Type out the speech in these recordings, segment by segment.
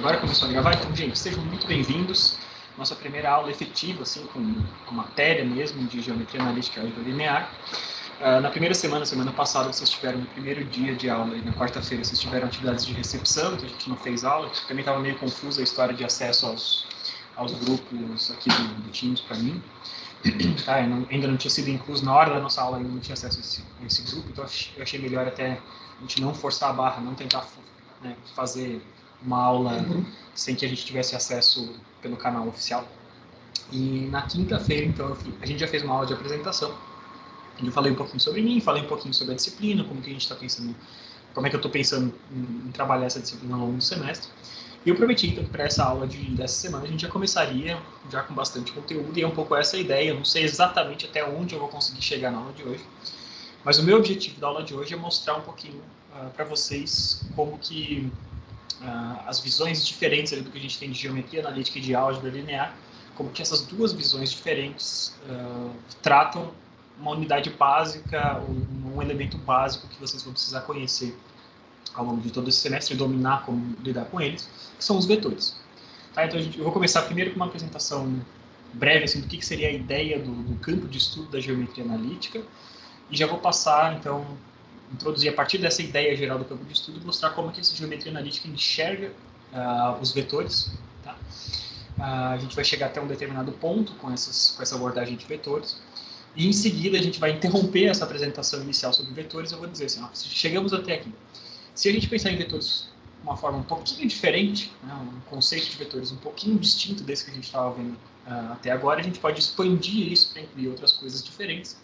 Agora começou a gravar, então, gente, sejam muito bem-vindos. Nossa primeira aula efetiva, assim, com matéria mesmo, de geometria analítica e álgebra linear. Na primeira semana passada, vocês tiveram no primeiro dia de aula, e na quarta-feira vocês tiveram atividades de recepção, então a gente não fez aula, também estava meio confusa a história de acesso aos grupos aqui do Teams para mim. Tá, ainda não tinha sido incluso na hora da nossa aula, ainda não tinha acesso a esse grupo, então eu achei melhor até a gente não forçar a barra, não tentar fazer uma aula sem que a gente tivesse acesso pelo canal oficial. E na quinta-feira, então, a gente já fez uma aula de apresentação. Eu falei um pouquinho sobre mim, falei um pouquinho sobre a disciplina, como que a gente está pensando, como é que eu estou pensando em trabalhar essa disciplina ao longo do semestre. E eu prometi, então, que para essa aula dessa semana a gente já começaria já com bastante conteúdo, e é um pouco essa a ideia. Eu não sei exatamente até onde eu vou conseguir chegar na aula de hoje, mas o meu objetivo da aula de hoje é mostrar um pouquinho para vocês como que as visões diferentes do que a gente tem de geometria analítica e de álgebra linear, como que essas duas visões diferentes tratam uma unidade básica, um elemento básico que vocês vão precisar conhecer ao longo de todo esse semestre, dominar como lidar com eles, que são os vetores. Tá? Então eu vou começar primeiro com uma apresentação breve assim, do que seria a ideia do campo de estudo da geometria analítica, e já vou passar, então, introduzir a partir dessa ideia geral do campo de estudo, mostrar como que essa geometria analítica enxerga os vetores. Tá? A gente vai chegar até um determinado ponto com essa abordagem de vetores, e em seguida a gente vai interromper essa apresentação inicial sobre vetores. Eu vou dizer assim, chegamos até aqui. Se a gente pensar em vetores de uma forma um pouquinho diferente, um conceito de vetores um pouquinho distinto desse que a gente estava vendo até agora, a gente pode expandir isso para incluir outras coisas diferentes.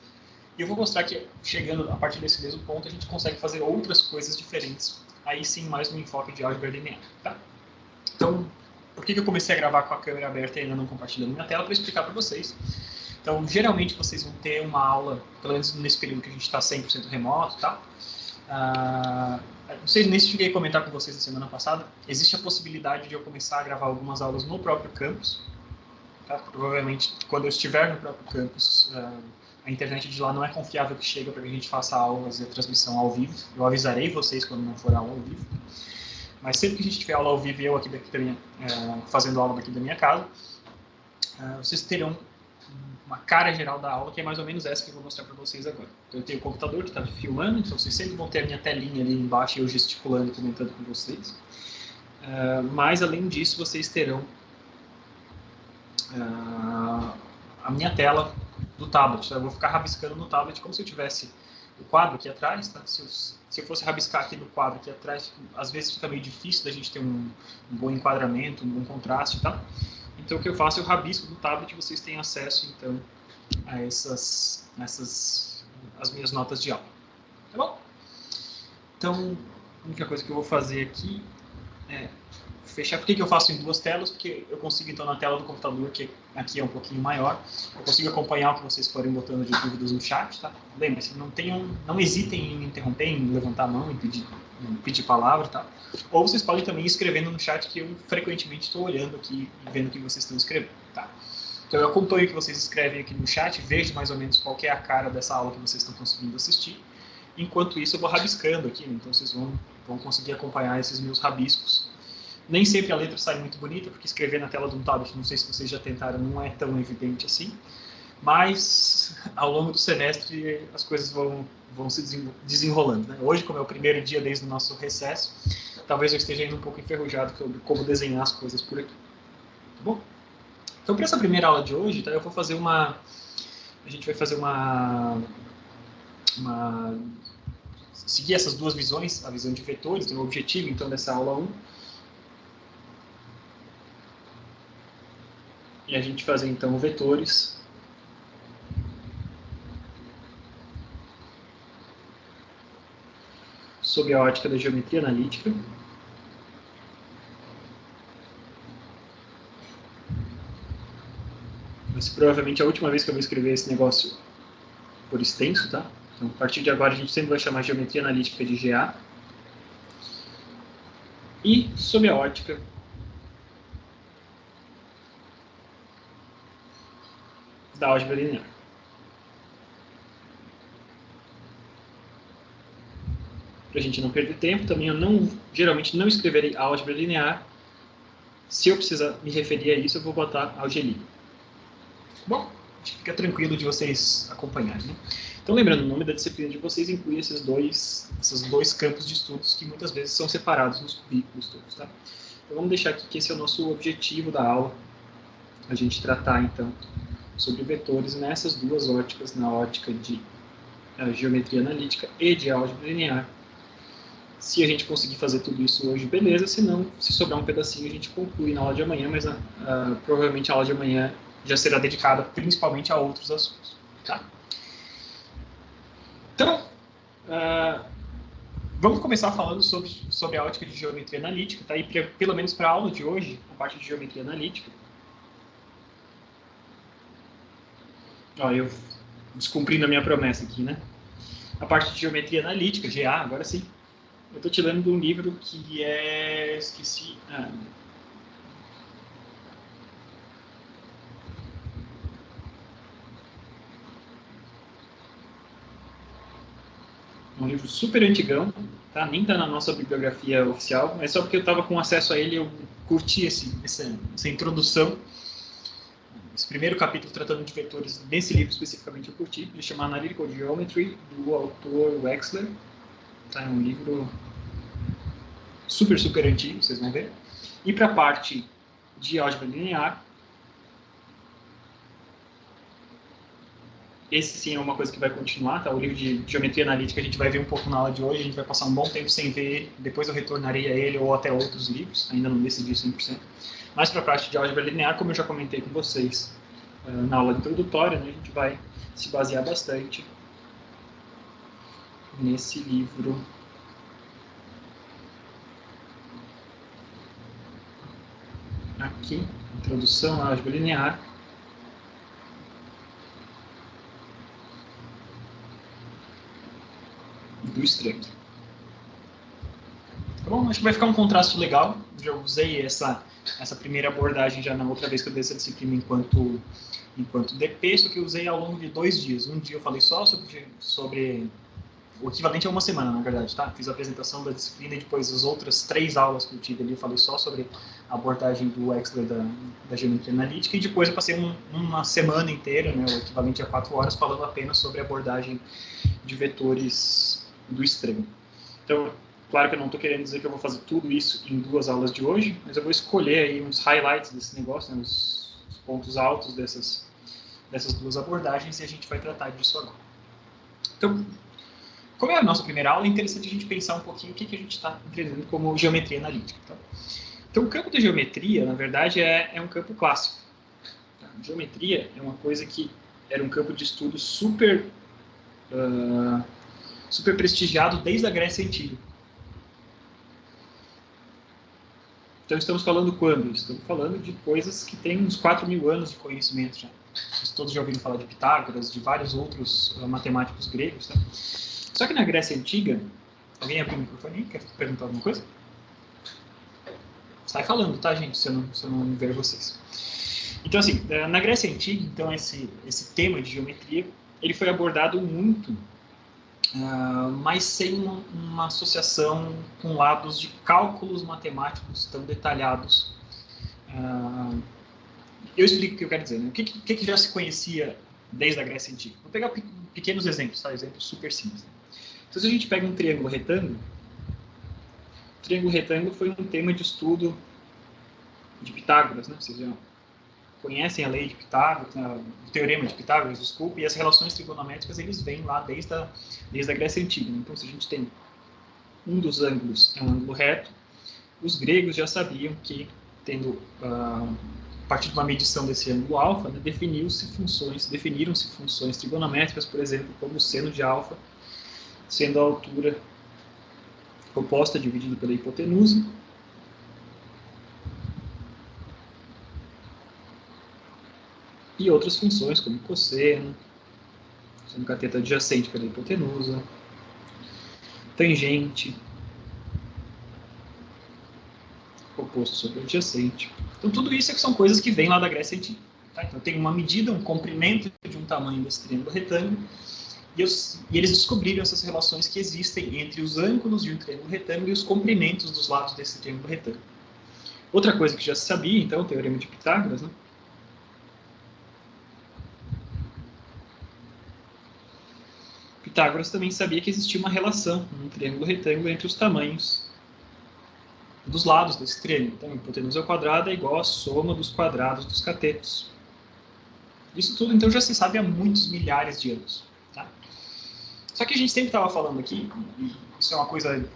E eu vou mostrar que, chegando a partir desse mesmo ponto, a gente consegue fazer outras coisas diferentes, aí sim mais no enfoque de álgebra linear. Tá? Então, por que eu comecei a gravar com a câmera aberta e ainda não compartilhando minha tela? Para explicar para vocês. Então, geralmente vocês vão ter uma aula, pelo menos nesse período que a gente está 100% remoto, tá? Não sei nem se cheguei a comentar com vocês na semana passada, existe a possibilidade de eu começar a gravar algumas aulas no próprio campus. Tá? Provavelmente, quando eu estiver no próprio campus, a internet de lá não é confiável que chega para que a gente faça aulas e a transmissão ao vivo. Eu avisarei vocês quando não for aula ao vivo. Mas sempre que a gente tiver aula ao vivo e eu aqui fazendo aula daqui da minha casa, vocês terão uma cara geral da aula, que é mais ou menos essa que eu vou mostrar para vocês agora. Então, eu tenho o computador que está filmando, então vocês sempre vão ter a minha telinha ali embaixo, eu gesticulando, comentando com vocês. Mas, além disso, vocês terão a minha tela do tablet. Eu vou ficar rabiscando no tablet como se eu tivesse o quadro aqui atrás. Tá? Se eu fosse rabiscar aqui no quadro aqui atrás, às vezes fica meio difícil da gente ter um bom enquadramento, um bom contraste, tá? Então, o que eu faço, eu rabisco no tablet e vocês têm acesso, então, a as minhas notas de aula. Tá bom? Então, a única coisa que eu vou fazer aqui é fechar. Por que eu faço em duas telas? Porque eu consigo, então, na tela do computador, que aqui é um pouquinho maior, eu consigo acompanhar o que vocês forem botando de dúvidas no chat, tá? Lembre-se, não hesitem em me interromper, em levantar a mão, em pedir palavra, tá? Ou vocês podem também ir escrevendo no chat, que eu frequentemente estou olhando aqui e vendo o que vocês estão escrevendo, tá? Então eu acompanho o que vocês escrevem aqui no chat, vejo mais ou menos qual é a cara dessa aula que vocês estão conseguindo assistir. Enquanto isso, eu vou rabiscando aqui, né? Então vocês vão conseguir acompanhar esses meus rabiscos. Nem sempre a letra sai muito bonita, porque escrever na tela de um tablet, não sei se vocês já tentaram, não é tão evidente assim. Mas, ao longo do semestre, as coisas vão se desenrolando. Né? Hoje, como é o primeiro dia desde o nosso recesso, talvez eu esteja ainda um pouco enferrujado sobre como desenhar as coisas por aqui. Tá bom? Então, para essa primeira aula de hoje, tá, eu vou fazer a gente vai fazer seguir essas duas visões, a visão de vetores, o objetivo, então, dessa aula 1. E a gente fazer, então, vetores sob a ótica da geometria analítica. Vai ser provavelmente a última vez que eu vou escrever esse negócio por extenso, tá? Então, a partir de agora, a gente sempre vai chamar geometria analítica de GA. E sob a ótica da álgebra linear. Para a gente não perder tempo, também eu geralmente não escreverei álgebra linear, Se eu precisar me referir a isso, eu vou botar algelia. Bom, fica tranquilo de vocês acompanharem, né? Então, lembrando, o nome da disciplina de vocês inclui esses dois campos de estudos que muitas vezes são separados nos currículos todos, tá? Então, vamos deixar aqui que esse é o nosso objetivo da aula, a gente tratar, então, sobre vetores nessas duas óticas, na ótica de geometria analítica e de álgebra linear. Se a gente conseguir fazer tudo isso hoje, beleza, se não, se sobrar um pedacinho, a gente conclui na aula de amanhã, mas provavelmente a aula de amanhã já será dedicada principalmente a outros assuntos, tá? Então, vamos começar falando sobre a ótica de geometria analítica, tá? E pelo menos para a aula de hoje, a parte de geometria analítica. Ó, eu descumprindo a minha promessa aqui, né? A parte de geometria analítica, GA, agora sim. Eu estou te lendo de um livro que é... esqueci... um livro super antigão, tá? Nem está na nossa bibliografia oficial, mas só porque eu estava com acesso a ele, eu curti essa introdução. Esse primeiro capítulo tratando de vetores, nesse livro especificamente eu curti, ele chama Analytical Geometry, do autor Wexler. Tá? É um livro super, super antigo, vocês vão ver. E para a parte de álgebra linear, esse sim é uma coisa que vai continuar, tá? O livro de geometria analítica a gente vai ver um pouco na aula de hoje, a gente vai passar um bom tempo sem ver ele, depois eu retornarei a ele ou até outros livros, ainda não decidi 100%. Mas para a parte de álgebra linear, como eu já comentei com vocês na aula introdutória, né, a gente vai se basear bastante nesse livro aqui, Introdução à Álgebra Linear. Do estranho. Tá bom? Acho que vai ficar um contraste legal. Já usei essa primeira abordagem já na outra vez que eu dei essa disciplina enquanto DP, só que eu usei ao longo de 2 dias. Um dia eu falei só sobre o equivalente a uma semana, na verdade, tá? Fiz a apresentação da disciplina e depois as outras 3 aulas que eu tive ali, eu falei só sobre a abordagem do Wexler da geometria analítica e depois eu passei uma semana inteira, né, o equivalente a 4 horas, falando apenas sobre a abordagem de vetores do extremo. Então, claro que eu não estou querendo dizer que eu vou fazer tudo isso em 2 aulas de hoje, mas eu vou escolher aí uns highlights desse negócio, né, os pontos altos dessas 2 abordagens e a gente vai tratar disso agora. Então, como é a nossa primeira aula, é interessante a gente pensar um pouquinho o que a gente está entendendo como geometria analítica. Tá? Então, o campo da geometria, na verdade, é um campo clássico. Tá? Geometria é uma coisa que era um campo de estudo super prestigiado desde a Grécia Antiga. Então, estamos falando quando? Estamos falando de coisas que têm uns 4.000 anos de conhecimento já. Vocês todos já ouviram falar de Pitágoras, de vários outros matemáticos gregos, tá? Só que na Grécia Antiga... Alguém abriu o microfone? Quer perguntar alguma coisa? Sai falando, tá, gente? Se eu não ver vocês. Então, assim, na Grécia Antiga, então, esse tema de geometria, ele foi abordado muito, mas sem uma associação com lados de cálculos matemáticos tão detalhados. Eu explico o que eu quero dizer, né? O que já se conhecia desde a Grécia Antiga? Vou pegar pequenos exemplos, tá? Exemplos super simples. Então, se a gente pega um triângulo retângulo, o triângulo retângulo foi um tema de estudo de Pitágoras, né? Vocês já conhecem a lei de Pitágoras, o teorema de Pitágoras, desculpe, e as relações trigonométricas, eles vêm lá desde a Grécia Antiga. Então, se a gente tem um dos ângulos é um ângulo reto, os gregos já sabiam que, tendo a partir de uma medição desse ângulo alfa, né, definiram-se funções trigonométricas, por exemplo, como o seno de alfa, sendo a altura composta dividida pela hipotenusa, e outras funções, como cosseno, sendo cateto adjacente pela hipotenusa, tangente, oposto sobre adjacente. Então, tudo isso são coisas que vêm lá da Grécia Antiga. Tá? Então, tem uma medida, um comprimento de um tamanho desse triângulo retângulo, e eles descobriram essas relações que existem entre os ângulos de um triângulo retângulo e os comprimentos dos lados desse triângulo retângulo. Outra coisa que já se sabia, então, o Teorema de Pitágoras, né? Pitágoras também sabia que existia uma relação num triângulo retângulo entre os tamanhos dos lados desse triângulo. Então, a hipotenusa ao quadrado é igual à soma dos quadrados dos catetos. Isso tudo, então, já se sabe há muitos milhares de anos. Tá? Só que a gente sempre estava falando aqui, e isso é uma coisa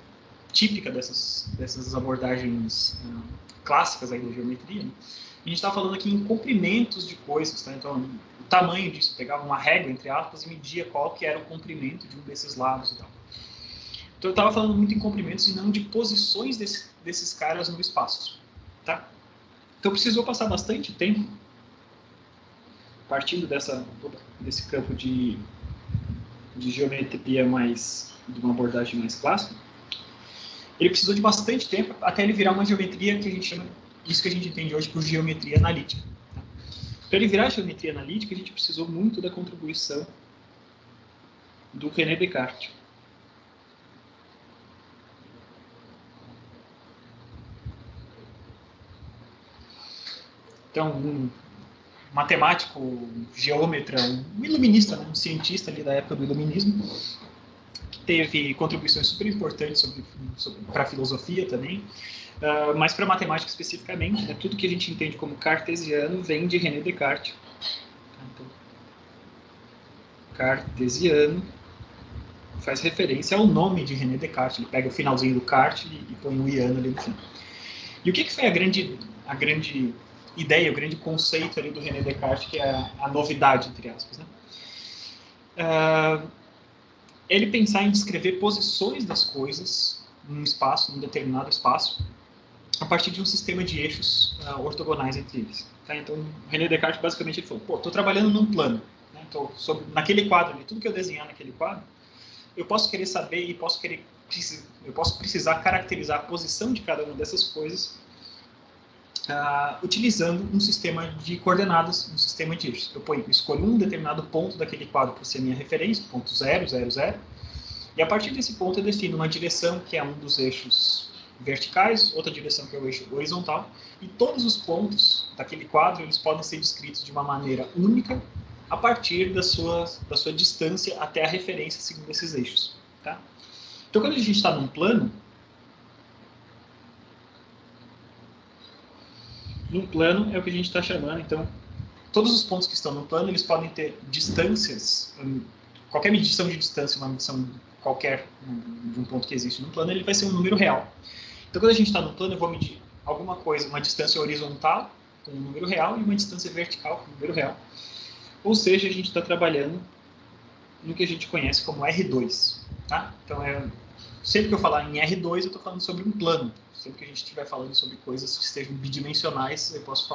típica dessas abordagens clássicas aí da geometria, né? A gente estava falando aqui em comprimentos de coisas. Tá? Então, o tamanho disso, pegava uma régua, entre aspas, e media qual que era o comprimento de um desses lados e tal. Então, eu estava falando muito em comprimentos e não de posições desses caras no espaço. Tá? Então, precisou passar bastante tempo partindo desse campo de geometria de uma abordagem mais clássica. Ele precisou de bastante tempo até ele virar uma geometria que a gente chama, isso que a gente entende hoje por geometria analítica. Tá? Para ele virar geometria analítica, a gente precisou muito da contribuição do René Descartes. Então, um matemático, geômetra, um iluminista, né, um cientista ali da época do iluminismo, que teve contribuições super importantes para a filosofia também, mas para a matemática especificamente, né, tudo que a gente entende como cartesiano vem de René Descartes. Então, cartesiano faz referência ao nome de René Descartes. Ele pega o finalzinho do Cart e põe o iano ali no fim. E o que foi a grande ideia, o grande conceito ali do René Descartes, que é a novidade, entre aspas, né? Ele pensar em descrever posições das coisas num espaço, num determinado espaço, a partir de um sistema de eixos ortogonais entre eles. Tá? Então, o René Descartes, basicamente, ele falou, estou trabalhando num plano. Né? Então, naquele quadro ali, tudo que eu desenhar naquele quadro, eu posso querer saber e eu posso precisar caracterizar a posição de cada uma dessas coisas utilizando um sistema de coordenadas, um sistema de eixos. Eu escolho um determinado ponto daquele quadro para ser a minha referência, ponto 0, 0, 0, e a partir desse ponto eu defino uma direção que é um dos eixos verticais, outra direção que é o eixo horizontal, e todos os pontos daquele quadro eles podem ser descritos de uma maneira única a partir da sua distância até a referência segundo esses eixos. Tá? Então, quando a gente está num plano, é o que a gente está chamando, então, todos os pontos que estão no plano, eles podem ter distâncias, qualquer medição de distância, uma medição qualquer de um ponto que existe no plano, ele vai ser um número real. Então, quando a gente está no plano, eu vou medir alguma coisa, uma distância horizontal com um número real e uma distância vertical com um número real. Ou seja, a gente está trabalhando no que a gente conhece como R2. Tá? Então, sempre que eu falar em R2, eu estou falando sobre um plano. Sempre que a gente estiver falando sobre coisas que estejam bidimensionais, eu posso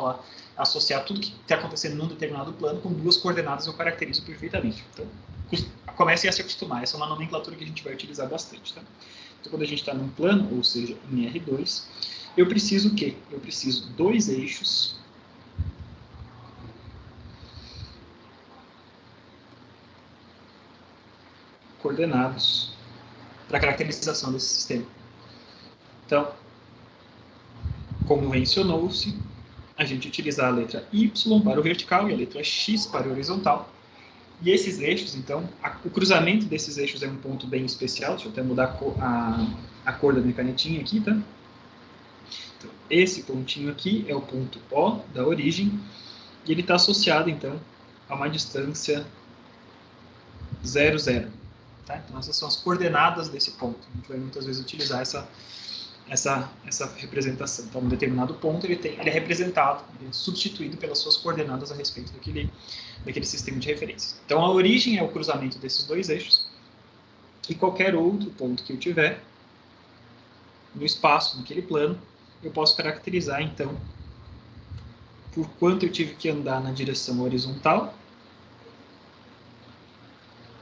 associar tudo que está acontecendo num determinado plano com duas coordenadas eu caracterizo perfeitamente. Então, comecem a se acostumar. Essa é uma nomenclatura que a gente vai utilizar bastante. Tá? Então, quando a gente está num plano, ou seja, em R2, eu preciso o quê? Eu preciso dois eixos coordenados para a caracterização desse sistema. Então, como mencionou-se, a gente utiliza a letra Y para o vertical e a letra X para o horizontal. E esses eixos, então, o cruzamento desses eixos é um ponto bem especial. Deixa eu até mudar a cor da minha canetinha aqui, tá? Então, esse pontinho aqui é o ponto O da origem e ele está associado, então, a uma distância 0, 0. Tá? Então, essas são as coordenadas desse ponto. A gente vai muitas vezes utilizar essa representação. Então, um determinado ponto ele é representado, ele é substituído pelas suas coordenadas a respeito daquele sistema de referência. Então, a origem é o cruzamento desses dois eixos e qualquer outro ponto que eu tiver no espaço, naquele plano, eu posso caracterizar, então, por quanto eu tive que andar na direção horizontal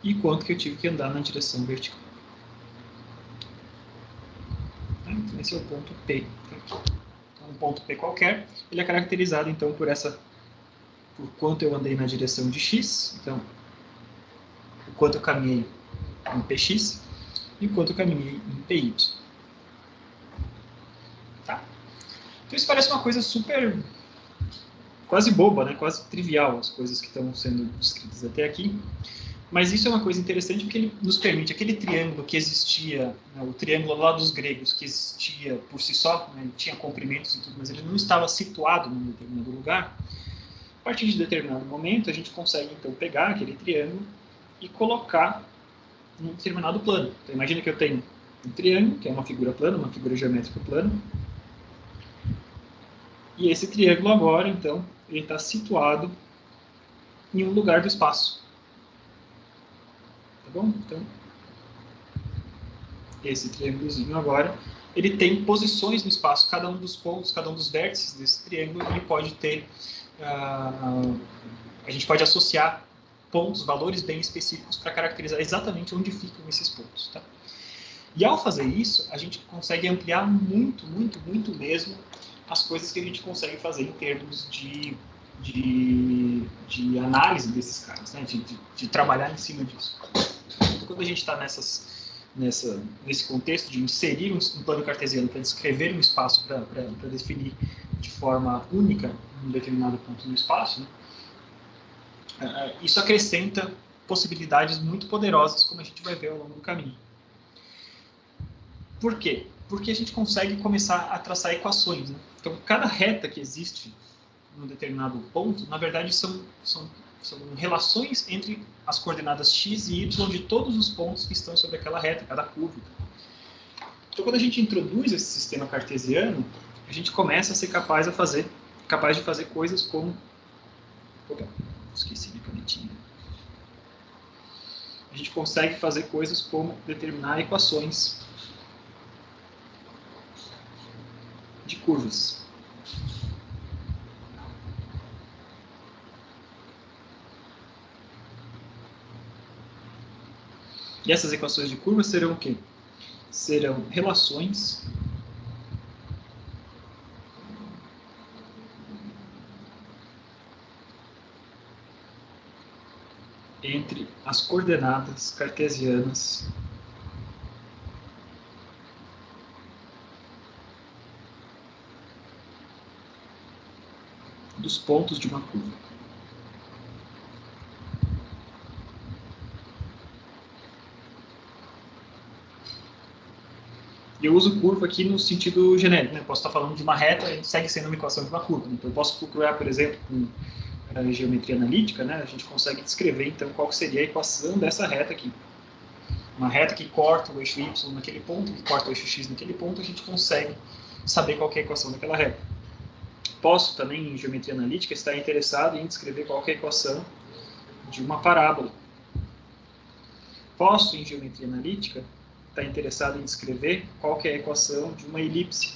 e quanto que eu tive que andar na direção vertical. Então, esse é o ponto P. Então, um ponto P qualquer, ele é caracterizado, então, por quanto eu andei na direção de X, então, o quanto eu caminhei em Px e o quanto eu caminhei em Py. Tá? Então isso parece uma coisa super, quase boba, né? Quase trivial, as coisas que estão sendo descritas até aqui. Mas isso é uma coisa interessante porque ele nos permite, aquele triângulo que existia, né, o triângulo lá dos gregos, que existia por si só, né, tinha comprimentos e tudo, mas ele não estava situado num determinado lugar. A partir de determinado momento, a gente consegue, então, pegar aquele triângulo e colocar em um determinado plano. Então, imagina que eu tenho um triângulo, que é uma figura plana, uma figura geométrica plana, e esse triângulo agora, então, ele está situado em um lugar do espaço. Tá bom? Então, esse triângulozinho agora, ele tem posições no espaço. Cada um dos pontos, cada um dos vértices desse triângulo, ele pode ter... a gente pode associar pontos, valores bem específicos para caracterizar exatamente onde ficam esses pontos. Tá? E ao fazer isso, a gente consegue ampliar muito, muito, muito mesmo as coisas que a gente consegue fazer em termos de análise desses caras, né? de trabalhar em cima disso. Então, quando a gente está nesse contexto de inserir um plano cartesiano para descrever um espaço, para definir de forma única um determinado ponto no espaço, né? Isso acrescenta possibilidades muito poderosas, como a gente vai ver ao longo do caminho. Por quê? Porque a gente consegue começar a traçar equações. Né? Então, cada reta que existe num determinado ponto, na verdade, são relações entre as coordenadas x e y de todos os pontos que estão sobre aquela reta, cada curva. Então, quando a gente introduz esse sistema cartesiano, a gente começa a ser capaz de fazer coisas como... Opa, esqueci minha canetinha. A gente consegue fazer coisas como determinar equações de curvas. E essas equações de curvas serão o quê? Serão relações entre as coordenadas cartesianas dos pontos de uma curva. E eu uso curva aqui no sentido genérico, né? Eu posso estar falando de uma reta e segue sendo uma equação de uma curva. Então, eu posso procurar, por exemplo, com a geometria analítica, né? A gente consegue descrever, então, qual seria a equação dessa reta aqui. Uma reta que corta o eixo y naquele ponto, que corta o eixo x naquele ponto, a gente consegue saber qual é a equação daquela reta. Posso também, em geometria analítica, estar interessado em descrever qual é a equação de uma parábola. Posso, em geometria analítica, estar interessado em descrever qual é a equação de uma elipse.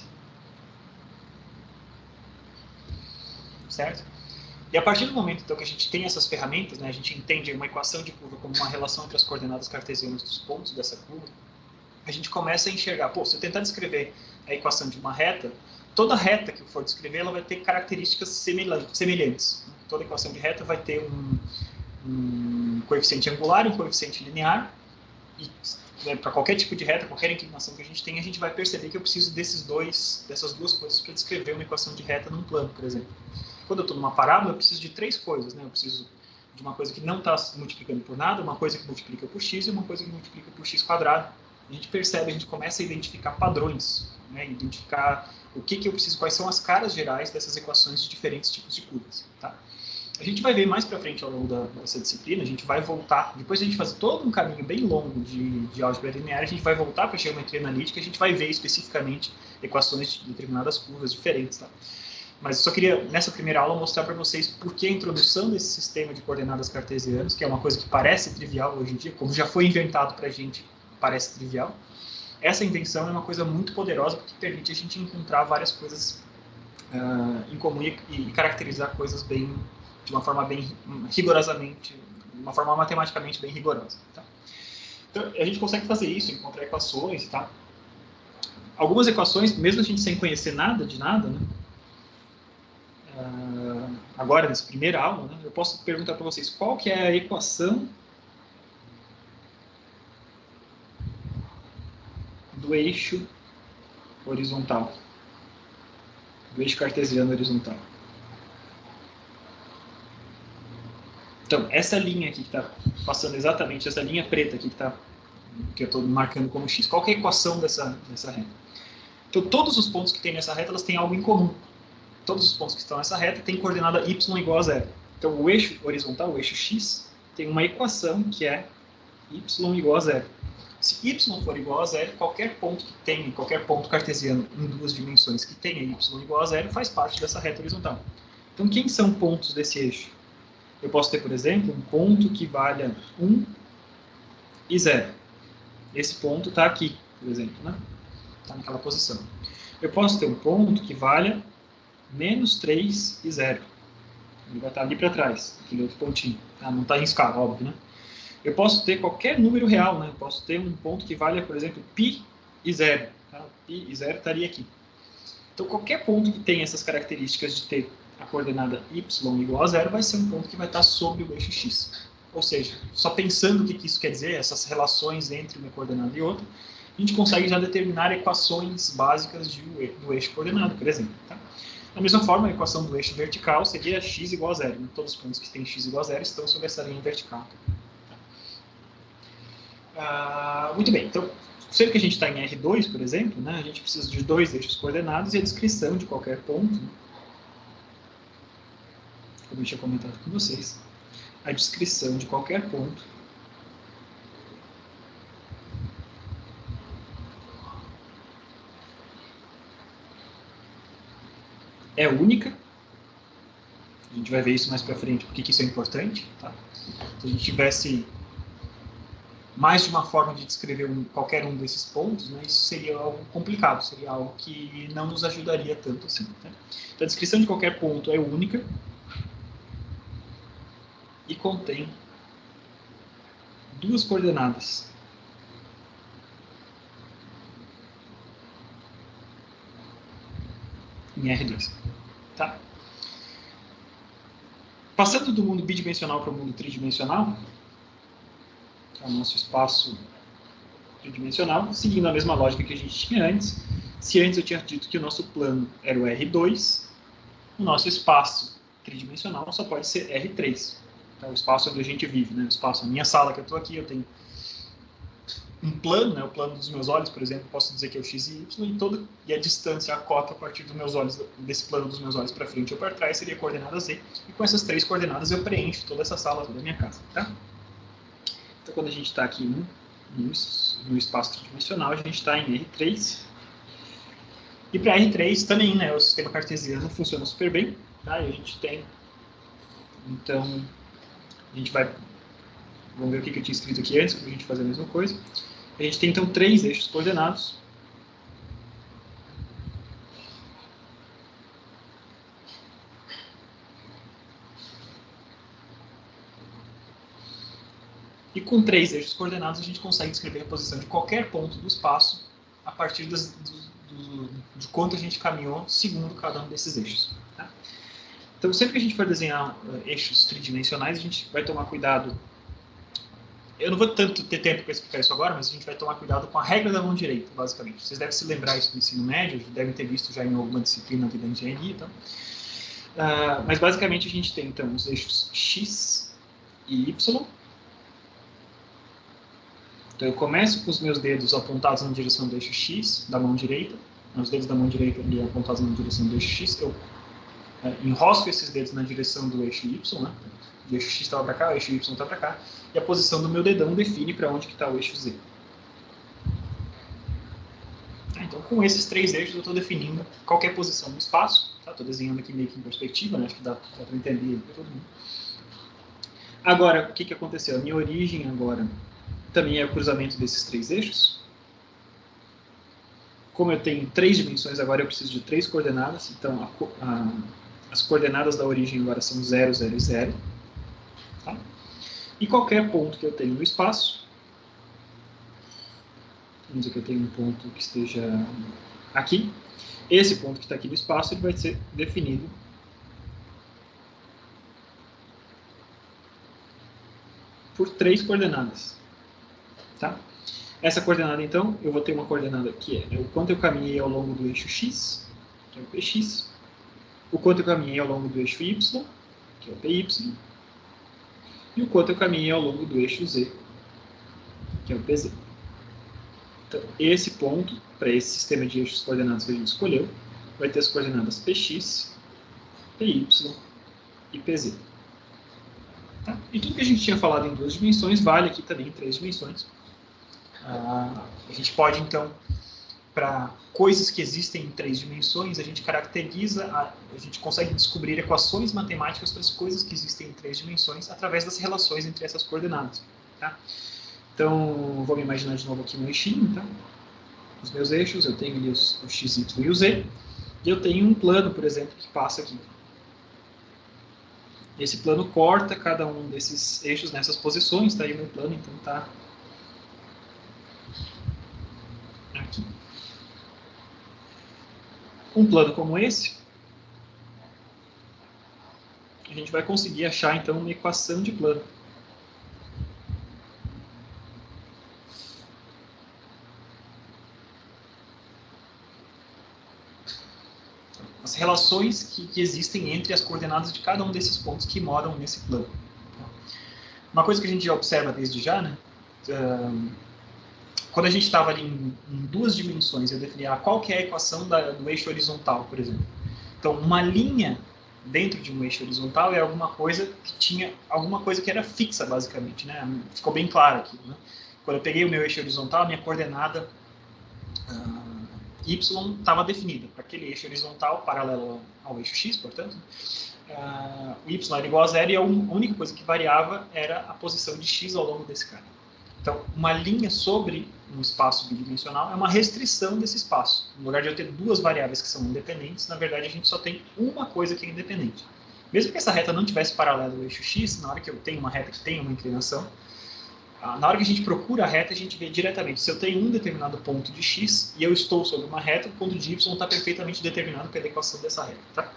Certo? E a partir do momento então, que a gente tem essas ferramentas, né, a gente entende uma equação de curva como uma relação entre as coordenadas cartesianas dos pontos dessa curva, a gente começa a enxergar, pô, se eu tentar descrever a equação de uma reta, toda reta que eu for descrever, ela vai ter características semelhantes. Toda equação de reta vai ter um coeficiente angular e um coeficiente linear, e né, para qualquer tipo de reta, qualquer inclinação que a gente tem, a gente vai perceber que eu preciso dessas duas coisas para descrever uma equação de reta num plano, por exemplo. Quando eu estou numa parábola, eu preciso de três coisas, né? Eu preciso de uma coisa que não está multiplicando por nada, uma coisa que multiplica por x e uma coisa que multiplica por x quadrado. A gente percebe, a gente começa a identificar padrões, né? Identificar o que eu preciso, quais são as caras gerais dessas equações de diferentes tipos de curvas. Tá? A gente vai ver mais para frente ao longo dessa disciplina, a gente vai voltar, depois de a gente fazer todo um caminho bem longo de álgebra linear, a gente vai voltar para a geometria analítica e a gente vai ver especificamente equações de determinadas curvas diferentes. Tá? Mas eu só queria, nessa primeira aula, mostrar para vocês por que a introdução desse sistema de coordenadas cartesianas, que é uma coisa que parece trivial hoje em dia, como já foi inventado para a gente, parece trivial. Essa invenção é uma coisa muito poderosa, porque permite a gente encontrar várias coisas em comum e caracterizar coisas bem, de uma forma bem rigorosamente, de uma forma matematicamente bem rigorosa. Tá? Então, a gente consegue fazer isso, encontrar equações, tá? Algumas equações, mesmo a gente sem conhecer nada de nada, né? Agora, nessa primeira aula, né, eu posso perguntar para vocês qual que é a equação do eixo horizontal do eixo cartesiano horizontal. Então, essa linha aqui que está passando exatamente, essa linha preta aqui que eu estou marcando como x, qual que é a equação dessa reta? Então, todos os pontos que tem nessa reta, elas têm algo em comum. Todos os pontos que estão nessa reta têm coordenada y igual a 0. Então, o eixo horizontal, o eixo x, tem uma equação que é y igual a 0. Se y for igual a 0, qualquer ponto que tenha, qualquer ponto cartesiano em duas dimensões que tenha y igual a 0, faz parte dessa reta horizontal. Então, quem são pontos desse eixo? Eu posso ter, por exemplo, um ponto que valha 1 e 0. Esse ponto está aqui, por exemplo, né? Está naquela posição. Eu posso ter um ponto que valha menos 3 e 0. Ele vai estar ali para trás, aquele outro pontinho. Ah, não está em escala, óbvio, né? Eu posso ter qualquer número real, né? Eu posso ter um ponto que valha, por exemplo, π e 0. Tá? Π e 0 estaria aqui. Então, qualquer ponto que tenha essas características de ter a coordenada y igual a 0 vai ser um ponto que vai estar sobre o eixo x. Ou seja, só pensando o que isso quer dizer, essas relações entre uma coordenada e outra, a gente consegue já determinar equações básicas do eixo coordenado, por exemplo. Tá? Da mesma forma, a equação do eixo vertical seria x igual a 0. Todos os pontos que têm x igual a 0 estão sobre essa linha vertical. Muito bem, então, sempre que a gente está em R2, por exemplo, né, a gente precisa de dois eixos coordenados e a descrição de qualquer ponto, né, como eu tinha comentado com vocês, a descrição de qualquer ponto é única. A gente vai ver isso mais para frente, porque isso é importante. Tá? Se a gente tivesse mais de uma forma de descrever qualquer um desses pontos, né, isso seria algo complicado, seria algo que não nos ajudaria tanto assim. Né? Então, a descrição de qualquer ponto é única e contém duas coordenadas. Em R2. Tá? Passando do mundo bidimensional para o mundo tridimensional, que é o nosso espaço tridimensional, seguindo a mesma lógica que a gente tinha antes. Se antes eu tinha dito que o nosso plano era o R2, o nosso espaço tridimensional só pode ser R3. Então, o espaço onde a gente vive, né? O espaço, a minha sala que eu estou aqui, eu tenho um plano, né? O plano dos meus olhos, por exemplo, posso dizer que é o x e y, e a distância, a cota a partir dos meus olhos, desse plano dos meus olhos para frente ou para trás, seria a coordenada z. E com essas três coordenadas eu preencho toda essa sala, toda a minha casa. Tá? Então, quando a gente está aqui no espaço tridimensional, a gente está em R3. E para R3 também, né, o sistema cartesiano funciona super bem. Tá? E a gente tem, então, a gente vai, vamos ver o que eu tinha escrito aqui antes, para a gente fazer a mesma coisa. A gente tem, então, três eixos coordenados. E com três eixos coordenados, a gente consegue descrever a posição de qualquer ponto do espaço a partir de quanto a gente caminhou segundo cada um desses eixos. Tá? Então, sempre que a gente for desenhar eixos tridimensionais, a gente vai tomar cuidado. Eu não vou tanto ter tempo para explicar isso agora, mas a gente vai tomar cuidado com a regra da mão direita, basicamente. Vocês devem se lembrar isso do ensino médio, devem ter visto já em alguma disciplina da engenharia. Então. Mas, basicamente, a gente tem, então, os eixos x e y. Então, eu começo com os meus dedos apontados na direção do eixo x, da mão direita. Os dedos da mão direita ali apontados na direção do eixo x. Eu enrosco esses dedos na direção do eixo y, né? O eixo x está para cá, o eixo y está para cá. E a posição do meu dedão define para onde está o eixo z. Então, com esses três eixos, eu estou definindo qualquer posição no espaço. Estou desenhando aqui meio que em perspectiva, né? Acho que dá para entender para todo mundo. Agora, o que aconteceu? A minha origem agora também é o cruzamento desses três eixos. Como eu tenho três dimensões, agora eu preciso de três coordenadas. Então, as coordenadas da origem agora são 0, 0 e 0. Tá? E qualquer ponto que eu tenho no espaço, vamos dizer que eu tenho um ponto que esteja aqui. Esse ponto que está aqui no espaço, ele vai ser definido por três coordenadas. Tá? Essa coordenada, então, eu vou ter uma coordenada que é o quanto eu caminhei ao longo do eixo x, que é o px. o quanto eu caminhei ao longo do eixo Y, que é o PY, e o quanto eu caminhei ao longo do eixo Z, que é o PZ. Então, esse ponto, para esse sistema de eixos coordenados que a gente escolheu, vai ter as coordenadas PX, PY e PZ. Tá? E tudo que a gente tinha falado em 2 dimensões vale aqui também em 3 dimensões. A gente pode, então, para coisas que existem em 3 dimensões, a gente caracteriza, a gente consegue descobrir equações matemáticas para as coisas que existem em 3 dimensões através das relações entre essas coordenadas. Tá? Então, vou me imaginar de novo aqui um eixinho, tá? Os meus eixos, eu tenho ali o x, y e o z, e eu tenho um plano, por exemplo, que passa aqui. Esse plano corta cada um desses eixos nessas posições, tá? E o meu plano, então, tá aqui. Um plano como esse, a gente vai conseguir achar, então, uma equação de plano. As relações que existem entre as coordenadas de cada um desses pontos que moram nesse plano. Uma coisa que a gente já observa desde já, né? Quando a gente estava ali em 2 dimensões, eu definia qual que é a equação do eixo horizontal, por exemplo. Então, uma linha dentro de um eixo horizontal é alguma coisa que tinha alguma coisa que era fixa, basicamente, né? Ficou bem claro aqui, né? Quando eu peguei o meu eixo horizontal, a minha coordenada y estava definida para aquele eixo horizontal paralelo ao eixo x, portanto, o y era igual a zero e a única coisa que variava era a posição de x ao longo desse cara. Então, uma linha sobre um espaço bidimensional é uma restrição desse espaço. No lugar de eu ter 2 variáveis que são independentes, na verdade a gente só tem uma coisa que é independente. Mesmo que essa reta não tivesse paralelo ao eixo x, na hora que eu tenho uma reta que tem uma inclinação, na hora que a gente procura a reta, a gente vê diretamente se eu tenho um determinado ponto de x e eu estou sobre uma reta, o ponto de y está perfeitamente determinado pela equação dessa reta. Tá?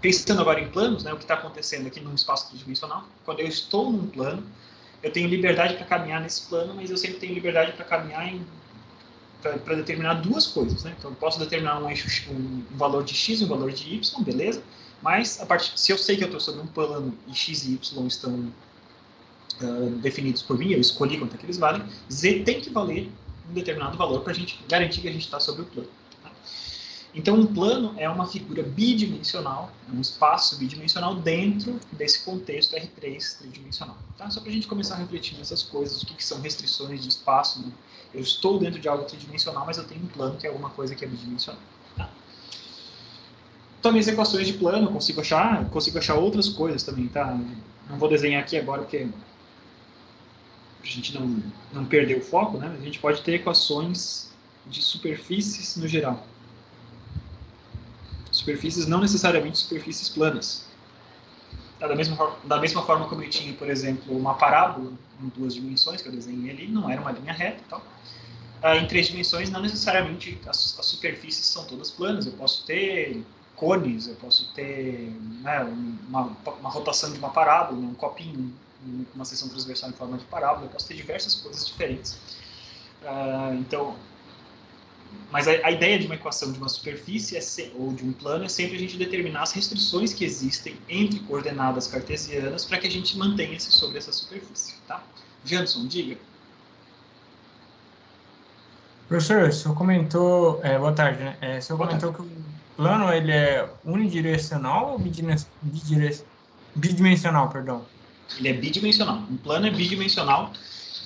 Pensando agora em planos, né, o que está acontecendo aqui num espaço tridimensional, quando eu estou num plano, eu tenho liberdade para caminhar nesse plano, mas eu sempre tenho liberdade para caminhar para determinar 2 coisas. Né? Então, eu posso determinar um valor de x e um valor de y, beleza? Mas, se eu sei que eu estou sobre um plano e x e y estão definidos por mim, eu escolhi quanto é que eles valem, z tem que valer um determinado valor para a gente garantir que a gente está sobre o plano. Tá? Então, um plano é uma figura bidimensional, é um espaço bidimensional dentro desse contexto R3 tridimensional. Tá? Só para a gente começar a refletir nessas coisas, o que são restrições de espaço. Né? Eu estou dentro de algo tridimensional, mas eu tenho um plano que é alguma coisa que é bidimensional. Tá? Então, minhas equações de plano, eu consigo achar outras coisas também. Tá? Não vou desenhar aqui agora, porque a gente não perder o foco, né? A gente pode ter equações de superfícies no geral. Superfícies não necessariamente superfícies planas. Da mesma forma como eu tinha, por exemplo, uma parábola em 2 dimensões, que eu desenhei ali, não era uma linha reta e tal. Em 3 dimensões, não necessariamente as superfícies são todas planas. Eu posso ter cones, eu posso ter uma rotação de uma parábola, um copinho, uma seção transversal em forma de parábola, eu posso ter diversas coisas diferentes. Mas a ideia de uma equação de uma superfície ou de um plano é sempre a gente determinar as restrições que existem entre coordenadas cartesianas para que a gente mantenha-se sobre essa superfície. Tá? Janson, diga. Professor, o senhor comentou, boa tarde, né? O senhor comentou que o plano ele é unidirecional ou bidimensional, perdão? Ele é bidimensional. Um plano é bidimensional.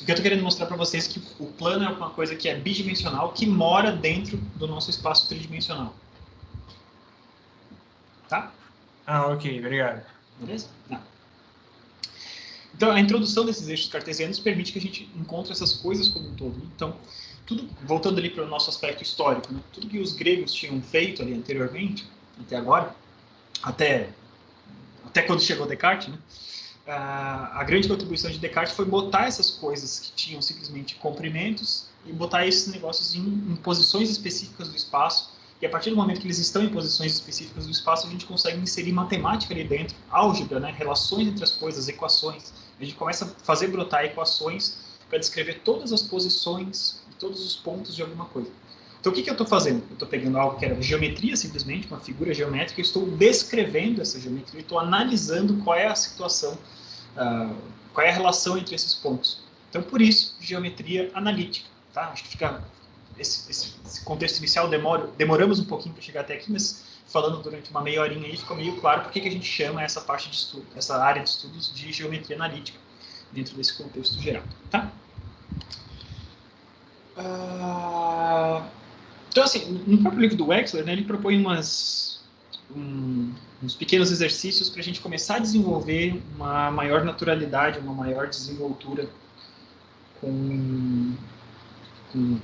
O que eu estou querendo mostrar para vocês é que o plano é uma coisa que é bidimensional, que mora dentro do nosso espaço tridimensional. Tá? Ok, obrigado. Beleza? Não. Então, a introdução desses eixos cartesianos permite que a gente encontre essas coisas como um todo. Então, voltando ali para o nosso aspecto histórico, né? Tudo que os gregos tinham feito ali anteriormente, até agora, até quando chegou Descartes, né? A grande contribuição de Descartes foi botar essas coisas que tinham simplesmente comprimentos e botar esses negócios em posições específicas do espaço. E a partir do momento que eles estão em posições específicas do espaço, a gente consegue inserir matemática ali dentro, álgebra, né? Relações entre as coisas, equações. A gente começa a fazer brotar equações para descrever todas as posições e todos os pontos de alguma coisa. Então, o que eu estou fazendo? Eu estou pegando algo que era geometria, simplesmente, uma figura geométrica, e estou descrevendo essa geometria, estou analisando qual é a situação, qual é a relação entre esses pontos. Então, por isso, geometria analítica. Tá? Acho que fica esse contexto inicial, demoramos um pouquinho para chegar até aqui, mas falando durante uma meia horinha aí, ficou meio claro porque que a gente chama essa parte de estudo, essa área de estudos de geometria analítica, dentro desse contexto geral. Tá? Então, assim, no próprio livro do Wechsler, né, ele propõe uns pequenos exercícios para a gente começar a desenvolver uma maior naturalidade, uma maior desenvoltura com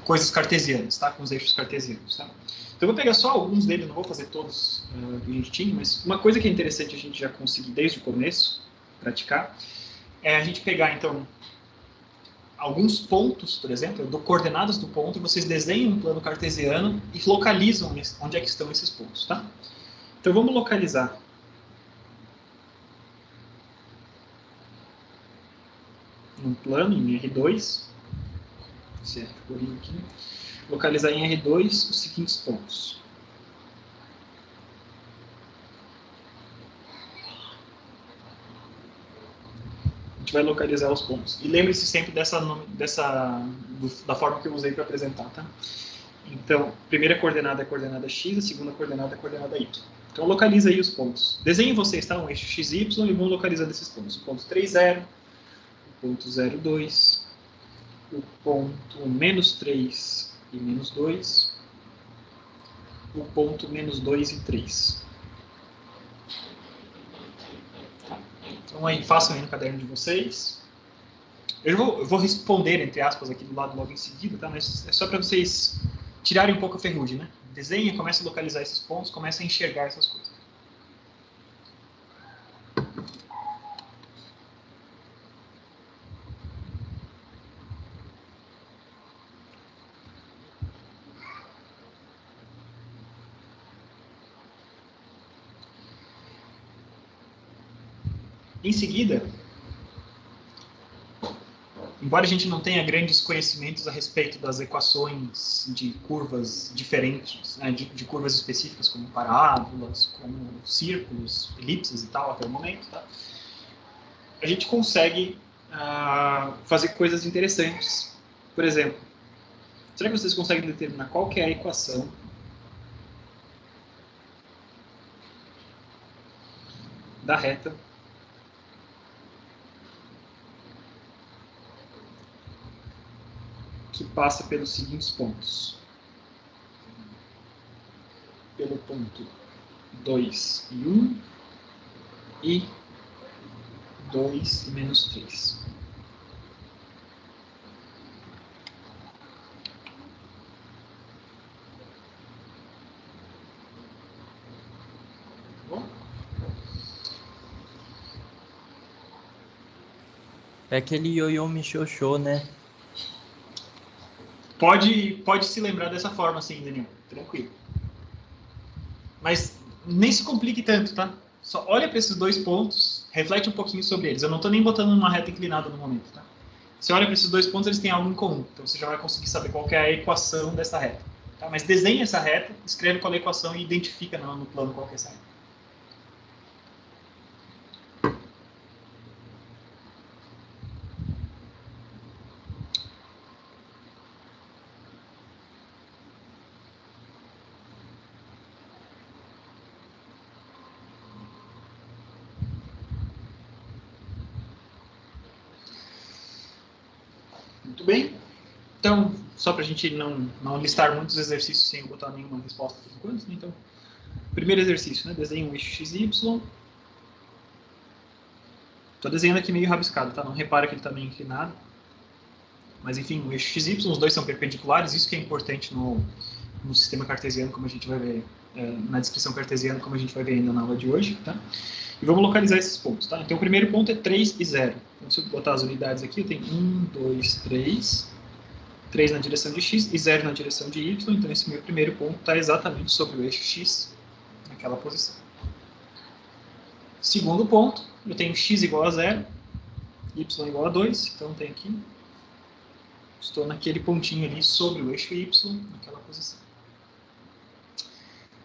coisas cartesianas, tá? Com os eixos cartesianos. Tá? Então, eu vou pegar só alguns deles, não vou fazer todos que a gente tinha, mas uma coisa que é interessante a gente já conseguir desde o começo praticar é a gente pegar, então, alguns pontos, por exemplo, eu dou coordenadas do ponto e vocês desenham um plano cartesiano e localizam onde é que estão esses pontos, tá? Então, vamos localizar um plano em R2, certo? Aqui. Localizar em R2 os seguintes pontos. A gente vai localizar os pontos. E lembre-se sempre da forma que eu usei para apresentar, tá? Então, a primeira coordenada é a coordenada x, a segunda coordenada é a coordenada y. Então, localiza aí os pontos. Desenhem vocês, tá? Um eixo x e y e vão localizando esses pontos. O ponto 3, 0, o ponto 0, 2, o ponto menos 3 e menos 2, o ponto menos 2 e 3. Tá. Então, aí, façam aí no caderno de vocês. Eu vou responder, entre aspas, aqui do lado logo em seguida, tá? Mas é só para vocês tirarem um pouco a ferrugem, né? Desenha, começa a localizar esses pontos, começa a enxergar essas coisas. Em seguida, embora a gente não tenha grandes conhecimentos a respeito das equações de curvas diferentes, né, de curvas específicas, como parábolas, como círculos, elipses e tal, até o momento, tá? A gente consegue fazer coisas interessantes. Por exemplo, será que vocês conseguem determinar qual que é a equação da reta que passa pelos seguintes pontos? Pelo ponto 2 e 1 e 2 e menos 3. É aquele ioiô michoxô, né? Pode se lembrar dessa forma, assim, Daniel. Tranquilo. Mas nem se complique tanto, tá? Só olha para esses dois pontos, reflete um pouquinho sobre eles. Eu não estou nem botando numa reta inclinada no momento, tá? Você olha para esses dois pontos, eles têm algo em comum. Então você já vai conseguir saber qual que é a equação dessa reta. Tá? Mas desenha essa reta, escreve qual é a equação e identifica no plano qual que é essa reta. Muito bem. Então, só para a gente não listar muitos exercícios sem eu botar nenhuma resposta por enquanto, né? Então, primeiro exercício, né? Desenha um eixo x e y. Estou desenhando aqui meio rabiscado, tá? Não repara que ele está meio inclinado. Mas, enfim, o eixo x e y, os dois são perpendiculares. Isso que é importante no sistema cartesiano, como a gente vai ver, na descrição cartesiana, como a gente vai ver ainda na aula de hoje, tá? E vamos localizar esses pontos, tá? Então, o primeiro ponto é 3 e 0. Então, se eu botar as unidades aqui, eu tenho 1, 2, 3. 3 na direção de x e 0 na direção de y. Então, esse meu primeiro ponto está exatamente sobre o eixo x, naquela posição. Segundo ponto, eu tenho x igual a 0, y igual a 2. Então, eu tenho aqui, estou naquele pontinho ali sobre o eixo y, naquela posição.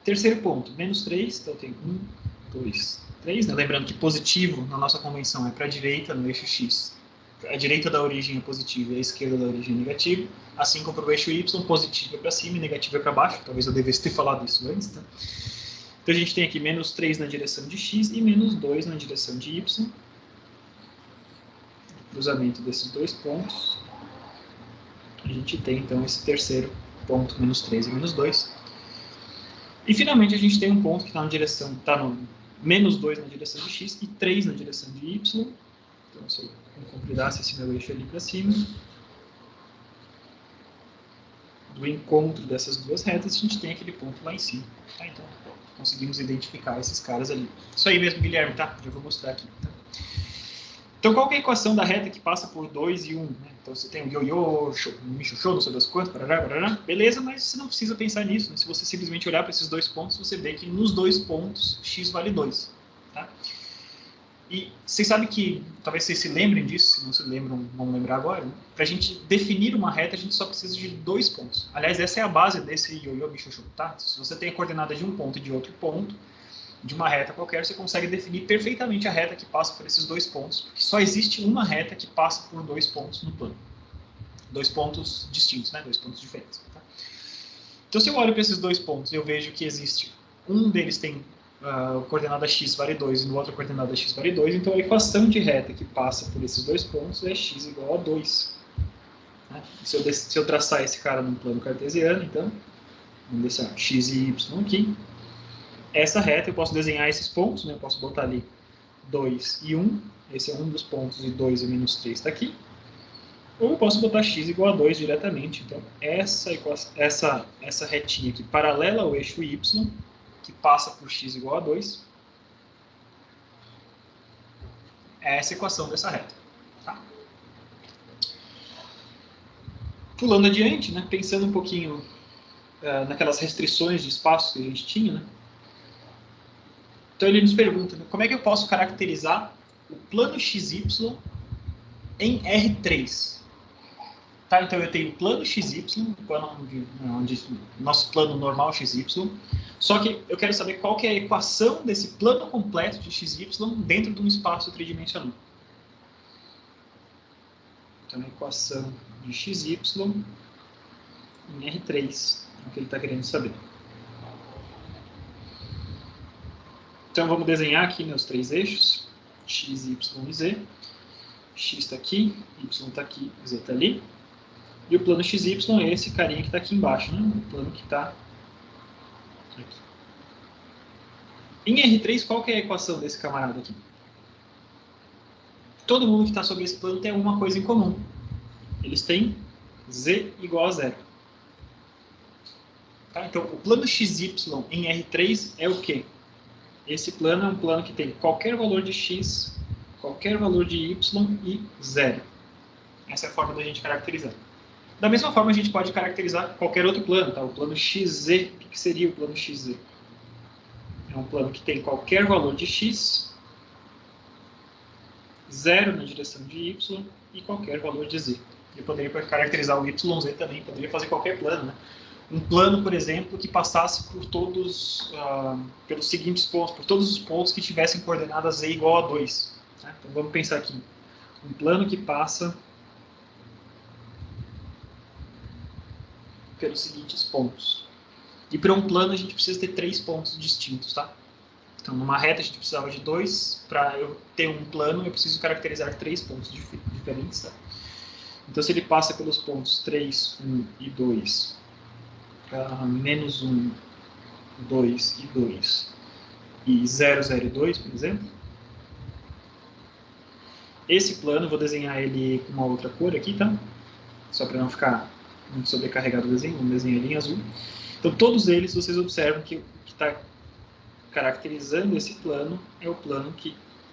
Terceiro ponto, menos 3, então tem 1, 2, 3, né? Lembrando que positivo na nossa convenção é para a direita no eixo X. A direita da origem é positiva e a esquerda da origem é negativa. Assim como para o eixo Y, positivo é para cima e negativo é para baixo. Talvez eu devesse ter falado isso antes, tá? Então a gente tem aqui menos 3 na direção de X e menos 2 na direção de Y. Cruzamento desses dois pontos. A gente tem então esse terceiro ponto, menos 3 e menos 2. E finalmente a gente tem um ponto que está na direção, está no menos 2 na direção de X e 3 na direção de Y. Então se eu compridasse esse meu eixo ali para cima, do encontro dessas duas retas, a gente tem aquele ponto lá em cima. Tá? Então conseguimos identificar esses caras ali. Isso aí mesmo, Guilherme, tá? Já vou mostrar aqui. Tá? Então, qual que é a equação da reta que passa por 2 e 1? Né? Então, você tem o ioiô, michuchô, não sei das quantas, barará, beleza, mas você não precisa pensar nisso. Né? Se você simplesmente olhar para esses dois pontos, você vê que nos dois pontos, x vale 2. Tá? E vocês sabem que, talvez vocês se lembrem disso, se não se lembram, vão lembrar agora, né? Para a gente definir uma reta, a gente só precisa de 2 pontos. Aliás, essa é a base desse ioiô, michuchô, tá? Se você tem a coordenada de um ponto e de outro ponto, de uma reta qualquer, você consegue definir perfeitamente a reta que passa por esses dois pontos, porque só existe uma reta que passa por 2 pontos no plano. 2 pontos distintos, né? 2 pontos diferentes. Tá? Então, se eu olho para esses 2 pontos e eu vejo que existe, um deles tem coordenada x vale 2 e no outro a coordenada x vale 2, então a equação de reta que passa por esses dois pontos é x igual a 2. Né? Se eu traçar esse cara num plano cartesiano, então, vamos deixar x e y aqui. Essa reta, eu posso desenhar esses pontos, né? Eu posso botar ali 2 e 1, esse é um dos pontos, e 2 e menos 3 está aqui. Ou eu posso botar x igual a 2 diretamente. Então, essa retinha aqui, paralela ao eixo y, que passa por x igual a 2, é essa equação dessa reta. Tá? Pulando adiante, né? Pensando um pouquinho naquelas restrições de espaço que a gente tinha, né? Então ele nos pergunta, né, como é que eu posso caracterizar o plano XY em R3? Tá, então eu tenho o plano XY, nosso plano normal XY, só que eu quero saber qual que é a equação desse plano completo de XY dentro de um espaço tridimensional. Então a equação de XY em R3, é o que ele está querendo saber. Então, vamos desenhar aqui meus 3 eixos, x, y e z. X está aqui, y está aqui, z está ali. E o plano xy é esse carinha que está aqui embaixo, né? O plano que está aqui. Em R3, qual que é a equação desse camarada aqui? Todo mundo que está sobre esse plano tem alguma coisa em comum. Eles têm z igual a 0. Tá? Então, o plano xy em R3 é o quê? Esse plano é um plano que tem qualquer valor de x, qualquer valor de y e 0. Essa é a forma da gente caracterizar. Da mesma forma, a gente pode caracterizar qualquer outro plano. Tá? O plano xz, o que seria o plano xz? É um plano que tem qualquer valor de x, 0 na direção de y e qualquer valor de z. Eu poderia caracterizar o yz também, poderia fazer qualquer plano, né? Um plano, por exemplo, que passasse por pelos seguintes pontos, por todos os pontos que tivessem coordenada z igual a 2. Né? Então vamos pensar aqui. Um plano que passa pelos seguintes pontos. E para um plano a gente precisa ter 3 pontos distintos, tá? Então numa reta a gente precisava de 2. Para eu ter um plano eu preciso caracterizar 3 pontos diferentes, tá? Então se ele passa pelos pontos 3, 1 e 2... menos 1, 2 e 2 e 0, 0 e 2, por exemplo. Esse plano, eu vou desenhar ele com uma outra cor aqui, tá? Só para não ficar muito sobrecarregado o desenho, vamos desenhar ele em azul. Então, todos eles, vocês observam que o que está caracterizando esse plano é o plano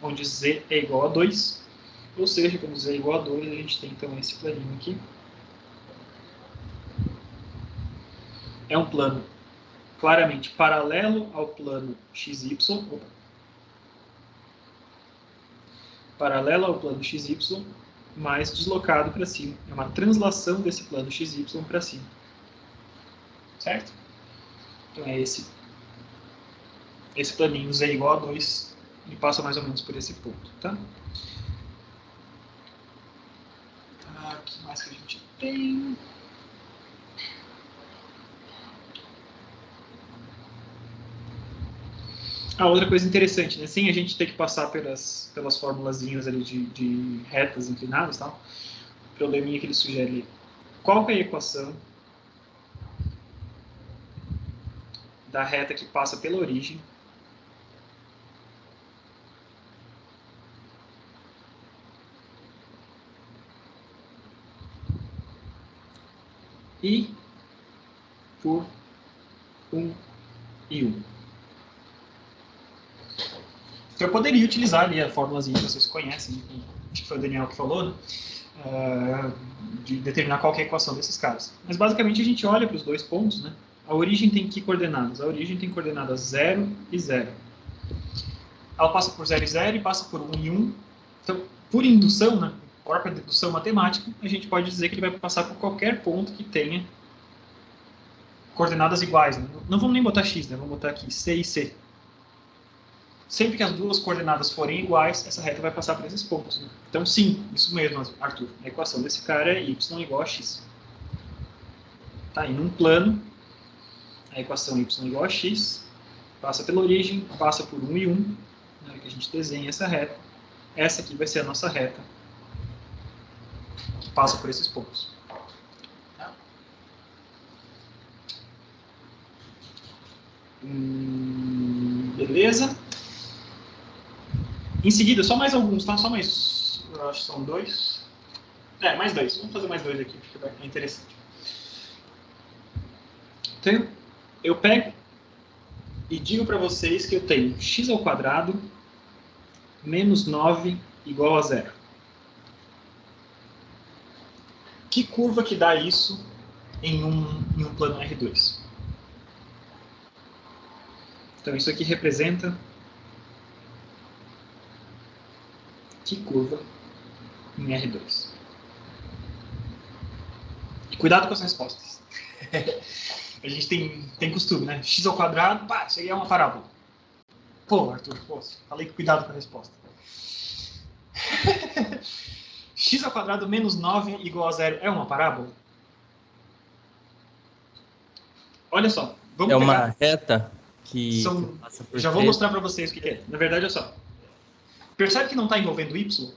onde z é igual a 2, ou seja, quando z é igual a 2, a gente tem então esse planinho aqui. É um plano claramente paralelo ao plano XY, paralelo ao plano XY, mas deslocado para cima. É uma translação desse plano XY para cima. Certo? Então é esse esse planinho z igual a 2, ele passa mais ou menos por esse ponto, tá? O que mais que a gente tem? Outra coisa interessante, né? Sem a gente ter que passar pelas formulazinhas ali de retas inclinadas, tal, o probleminha que ele sugere ali. Qual que é a equação da reta que passa pela origem e por 1 e 1? Então, eu poderia utilizar ali a formulazinha que vocês conhecem, acho que foi o Daniel que falou, né? De determinar qual que é a equação desses caras. Mas, basicamente, a gente olha para os dois pontos, né? A origem tem que coordenadas? A origem tem coordenadas 0 e 0. Ela passa por 0 e 0 e passa por 1 e 1. Então, por indução, né? Própria dedução matemática, a gente pode dizer que ele vai passar por qualquer ponto que tenha coordenadas iguais. Né? Não vamos nem botar x, né? Vamos botar aqui c e c. Sempre que as duas coordenadas forem iguais, essa reta vai passar por esses pontos. Né? Então, sim, isso mesmo, Arthur. A equação desse cara é y igual a x. Tá? E num plano, a equação y igual a x passa pela origem, passa por 1 e 1. Na hora que a gente desenha essa reta, essa aqui vai ser a nossa reta que passa por esses pontos. Tá? Beleza? Em seguida, só mais alguns, tá? Só mais, eu acho que são 2. Mais 2. Vamos fazer mais 2 aqui, porque vai ficar interessante. Então, eu pego e digo para vocês que eu tenho x ao quadrado menos 9 igual a 0. Que curva que dá isso em um plano R2? Então, isso aqui representa que curva em R2? E cuidado com as respostas. A gente tem costume, né? X ao quadrado, pá, isso aí é uma parábola. Pô, Arthur, falei que cuidado com a resposta. X ao quadrado menos 9 igual a 0 é uma parábola? Olha só, vamos pegar... uma reta que passa por Já vou mostrar para vocês o que é. Na verdade, olha só. Percebe que não está envolvendo y?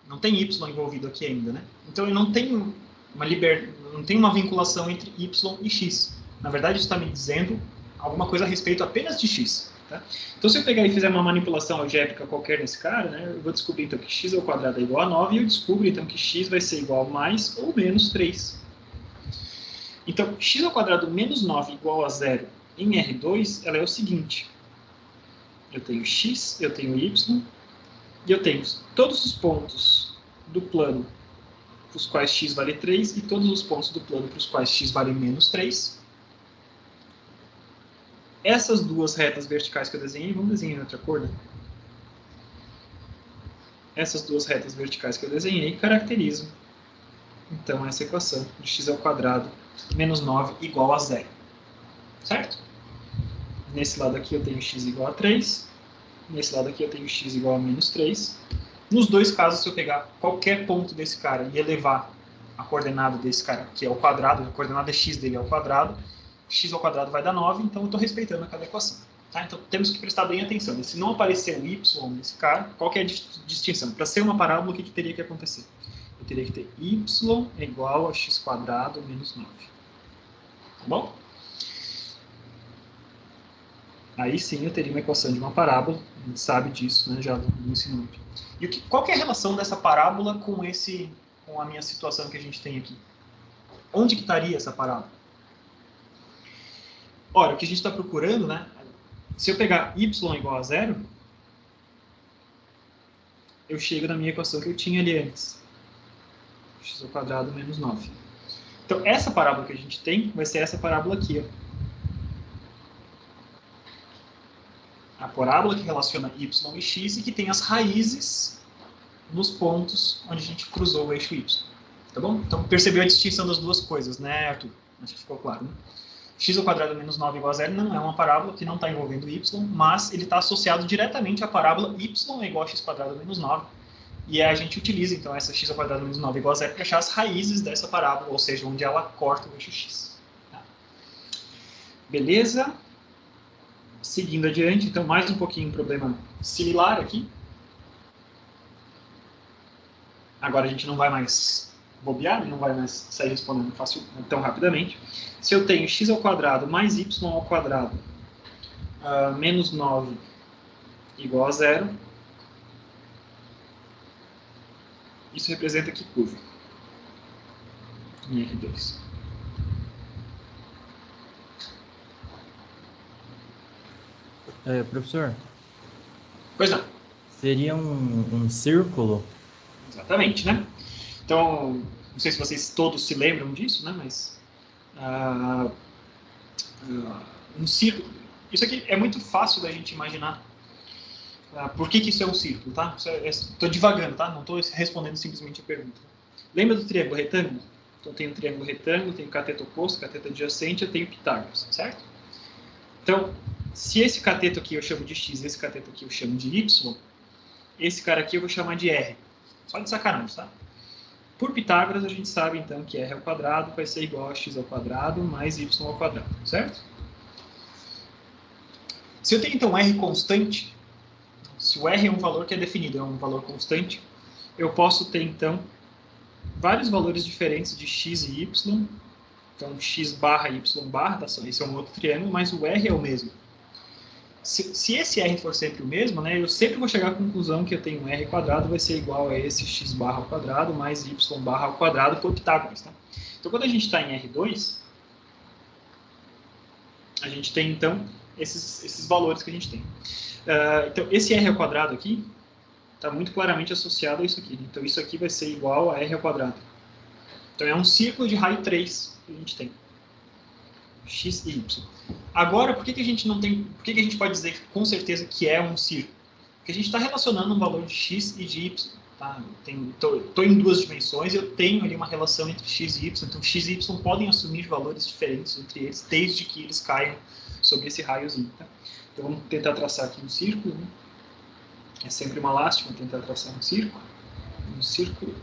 Não tem y envolvido aqui ainda, né? Então, ele não tem uma vinculação entre y e x. Na verdade, isso está me dizendo alguma coisa a respeito apenas de x. Tá? Então, se eu pegar e fizer uma manipulação algébrica qualquer nesse cara, né, eu vou descobrir então que x ao quadrado é igual a 9 e eu descubro então que x vai ser igual a mais ou menos 3. Então, x ao quadrado menos 9 igual a 0 em R2, ela é o seguinte. Eu tenho x, eu tenho y, e eu tenho todos os pontos do plano para os quais x vale 3 e todos os pontos do plano para os quais x vale menos 3. Essas duas retas verticais que eu desenhei, vamos desenhar em outra cor, né? Essas duas retas verticais que eu desenhei caracterizam, então, essa equação de x ao quadrado menos 9 igual a 0. Certo? Nesse lado aqui eu tenho x igual a 3. Nesse lado aqui eu tenho x igual a menos 3. Nos dois casos, se eu pegar qualquer ponto desse cara e elevar a coordenada desse cara, que é o quadrado, a coordenada x dele é o quadrado, x ao quadrado vai dar 9, então eu estou respeitando cada equação. Tá? Então temos que prestar bem atenção. E se não aparecer o y nesse cara, qual que é a distinção? Para ser uma parábola, o que teria que acontecer? Eu teria que ter y é igual a x quadrado menos 9. Tá bom? Aí sim eu teria uma equação de uma parábola, a gente sabe disso, né, já no ensino médio. E qual que é a relação dessa parábola com a minha situação que a gente tem aqui? Onde que estaria essa parábola? Ora, o que a gente está procurando, né, se eu pegar y igual a 0, eu chego na minha equação que eu tinha ali antes. X ao quadrado menos 9. Então, essa parábola que a gente tem vai ser essa parábola aqui, ó. A parábola que relaciona y e x e que tem as raízes nos pontos onde a gente cruzou o eixo y. Tá bom? Então, percebeu a distinção das duas coisas, né, Arthur? Acho que ficou claro, né? x ao quadrado menos 9 igual a zero não é uma parábola que não está envolvendo y, mas ele está associado diretamente à parábola y é igual a x quadrado menos 9. E a gente utiliza, então, essa x ao quadrado menos 9 igual a zero para achar as raízes dessa parábola, ou seja, onde ela corta o eixo x. Tá? Beleza? Seguindo adiante, então, mais um pouquinho um problema similar aqui. Agora a gente não vai mais bobear, não vai mais sair respondendo tão rapidamente. Se eu tenho x ao quadrado mais y ao quadrado menos 9 igual a zero, isso representa que curva? Em R2. Professor? Pois não. Seria um círculo? Exatamente, né? Então, não sei se vocês todos se lembram disso, né? Mas um círculo. Isso aqui é muito fácil da gente imaginar. Por que isso é um círculo, tá? Estou divagando, tá? Não estou respondendo simplesmente a pergunta. Lembra do triângulo retângulo? Então, eu tenho um triângulo retângulo, tenho cateto oposto, cateto adjacente, eu tenho Pitágoras, certo? Então, se esse cateto aqui eu chamo de x, esse cateto aqui eu chamo de y, esse cara aqui eu vou chamar de r. Só de sacanagem, tá? Por Pitágoras, a gente sabe, então, que r ao quadrado vai ser igual a x ao quadrado mais y ao quadrado, certo? Se eu tenho, então, r constante, se o r é um valor que é definido, é um valor constante, eu posso ter, então, vários valores diferentes de x e y. Então, x barra y barra, tá? Esse é um outro triângulo, mas o r é o mesmo. Se esse r for sempre o mesmo, né, eu sempre vou chegar à conclusão que eu tenho um r quadrado vai ser igual a esse x barra ao quadrado mais y barra ao quadrado por Pitágoras. Tá? Então, quando a gente está em R2, a gente tem, então, esses valores que a gente tem. Então, esse r ao quadrado aqui está muito claramente associado a isso aqui. Então, isso aqui vai ser igual a r ao quadrado. Então, é um círculo de raio 3 que a gente tem. X e Y. Agora, por que a gente não tem... Por que a gente pode dizer com certeza que é um círculo? Porque a gente está relacionando um valor de x e de y. Tá? Estou em duas dimensões e eu tenho ali uma relação entre x e y. Então, x e y podem assumir valores diferentes entre eles, desde que eles caiam sobre esse raiozinho. Tá? Então, vamos tentar traçar aqui um círculo. Né? É sempre uma lástima tentar traçar um círculo. Um círculo.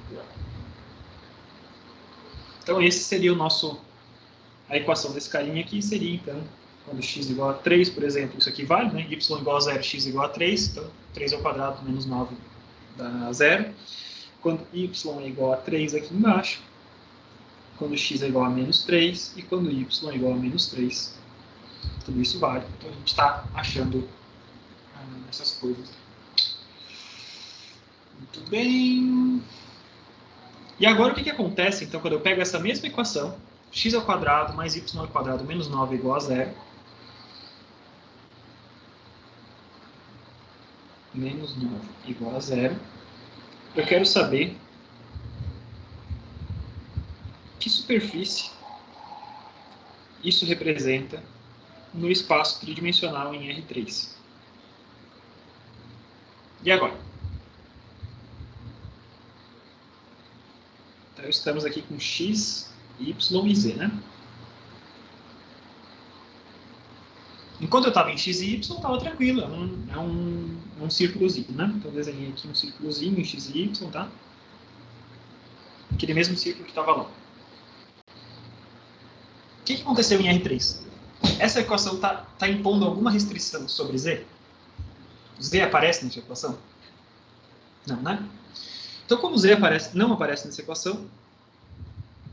Então, esse seria o nosso... A equação desse carinha aqui seria, então, quando x igual a 3, por exemplo, isso aqui vale, né? Y igual a 0, x igual a 3, então 3 ao quadrado menos 9 dá 0. Quando y é igual a 3 aqui embaixo, quando x é igual a menos 3 e quando y é igual a menos 3. Tudo isso vale. Então a gente está achando essas coisas. Muito bem. E agora o que acontece, então, quando eu pego essa mesma equação, x ao quadrado mais y ao quadrado menos 9 igual a 0. Menos 9 igual a 0. Eu quero saber que superfície isso representa no espaço tridimensional em R3. E agora? Então, estamos aqui com x, y e z, né? Enquanto eu estava em x e y, estava tranquilo, é um círculozinho, né? Então, eu desenhei aqui um círculozinho em x e y, tá? Aquele mesmo círculo que estava lá. O que aconteceu em R3? Essa equação está impondo alguma restrição sobre z? Z aparece nessa equação? Não, né? Então, como z não aparece nessa equação,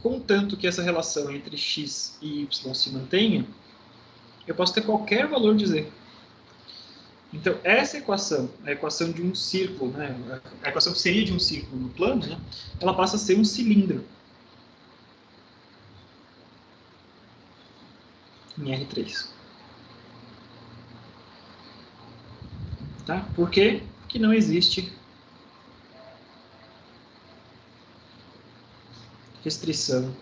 contanto que essa relação entre x e y se mantenha, eu posso ter qualquer valor de z. Então, essa equação, a equação de um círculo, né, a equação que seria de um círculo no plano, né, ela passa a ser um cilindro em R3. Tá? Por quê? Porque não existe restrição.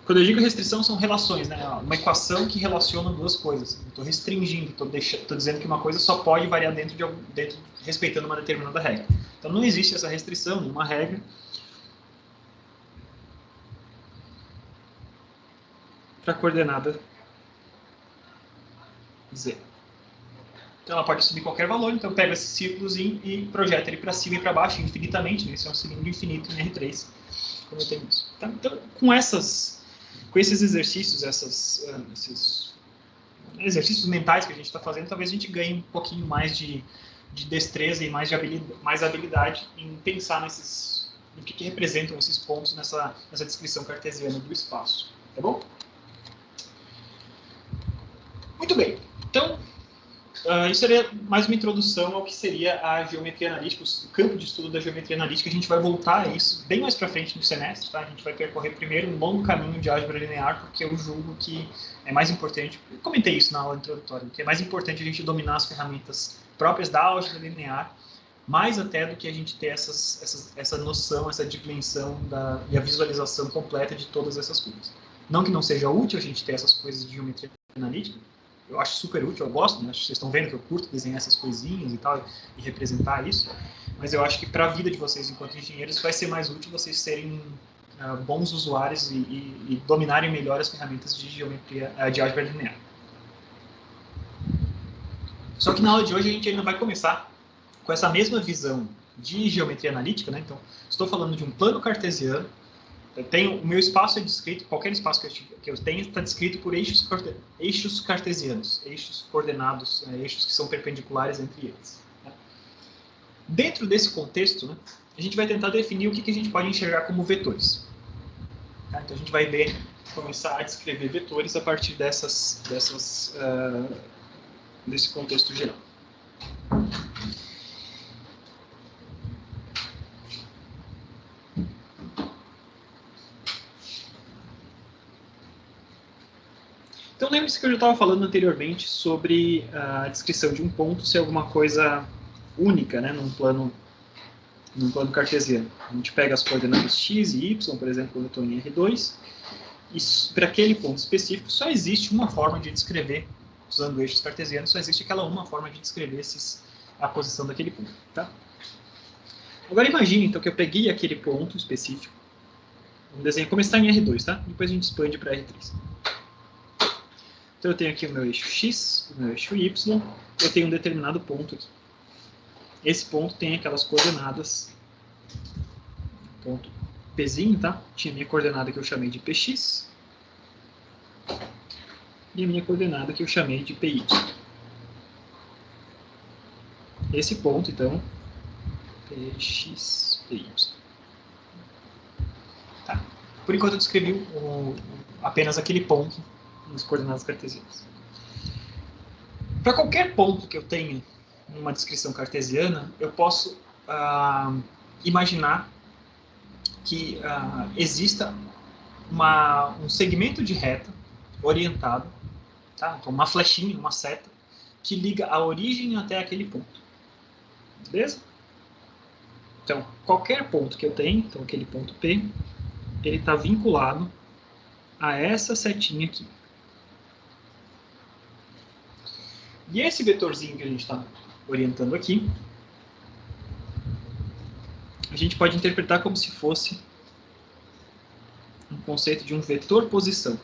Quando eu digo restrição, são relações, né? Uma equação que relaciona duas coisas. Estou restringindo, estou dizendo que uma coisa só pode variar respeitando uma determinada regra. Então, não existe essa restrição, nenhuma regra. para a coordenada z. Então ela pode assumir qualquer valor, então pega esse círculozinho e projeta ele para cima e para baixo infinitamente, né? Esse é um cilindro infinito em R3, como eu tenho isso. Tá? Então, com esses exercícios, esses exercícios mentais que a gente está fazendo, talvez a gente ganhe um pouquinho mais de destreza e mais habilidade em pensar no que representam esses pontos nessa descrição cartesiana do espaço. Tá bom? Muito bem. Então, isso seria mais uma introdução ao que seria a geometria analítica, o campo de estudo da geometria analítica. A gente vai voltar a isso bem mais para frente no semestre. Tá? A gente vai percorrer primeiro um longo caminho de álgebra linear, porque eu julgo que é mais importante, eu comentei isso na aula introdutória, que é mais importante a gente dominar as ferramentas próprias da álgebra linear, mais até do que a gente ter essa noção, essa dimensão e a visualização completa de todas essas coisas. Não que não seja útil a gente ter essas coisas de geometria analítica, eu acho super útil, eu gosto, né? Vocês estão vendo que eu curto desenhar essas coisinhas e tal, e representar isso, mas eu acho que para a vida de vocês enquanto engenheiros vai ser mais útil vocês serem bons usuários e dominarem melhor as ferramentas de geometria, de álgebra linear. Só que na aula de hoje a gente ainda vai começar com essa mesma visão de geometria analítica, né? Então, estou falando de um plano cartesiano. O meu espaço é descrito, qualquer espaço que eu tenho está descrito por eixos cartesianos, eixos coordenados, eixos que são perpendiculares entre eles. Né? Dentro desse contexto, né, a gente vai tentar definir o que a gente pode enxergar como vetores. Tá? Então a gente vai começar a descrever vetores a partir desse contexto geral. Então lembre-se que eu já estava falando anteriormente sobre a descrição de um ponto ser alguma coisa única, né, num plano cartesiano. A gente pega as coordenadas x e y, por exemplo, quando eu estou em R2, e para aquele ponto específico só existe uma forma de descrever, usando eixos cartesianos, só existe aquela uma forma de descrever a posição daquele ponto. Tá? Agora imagine então que eu peguei aquele ponto específico, vamos desenhar como está em R2, tá? Depois a gente expande para R3. Então eu tenho aqui o meu eixo x, o meu eixo y, eu tenho um determinado ponto aqui. Esse ponto tem aquelas coordenadas, ponto Pzinho, tá? Tinha a minha coordenada que eu chamei de Px, e a minha coordenada que eu chamei de Py. Esse ponto, então, Px, Py. Tá. Por enquanto eu descrevi apenas aquele ponto nas coordenadas cartesianas. Para qualquer ponto que eu tenha numa descrição cartesiana, eu posso imaginar que exista um segmento de reta orientado, tá? Então, uma flechinha, uma seta, que liga a origem até aquele ponto. Beleza? Então, qualquer ponto que eu tenha, então aquele ponto P, ele está vinculado a essa setinha aqui. E esse vetorzinho que a gente está orientando aqui, a gente pode interpretar como se fosse um conceito de um vetor posição.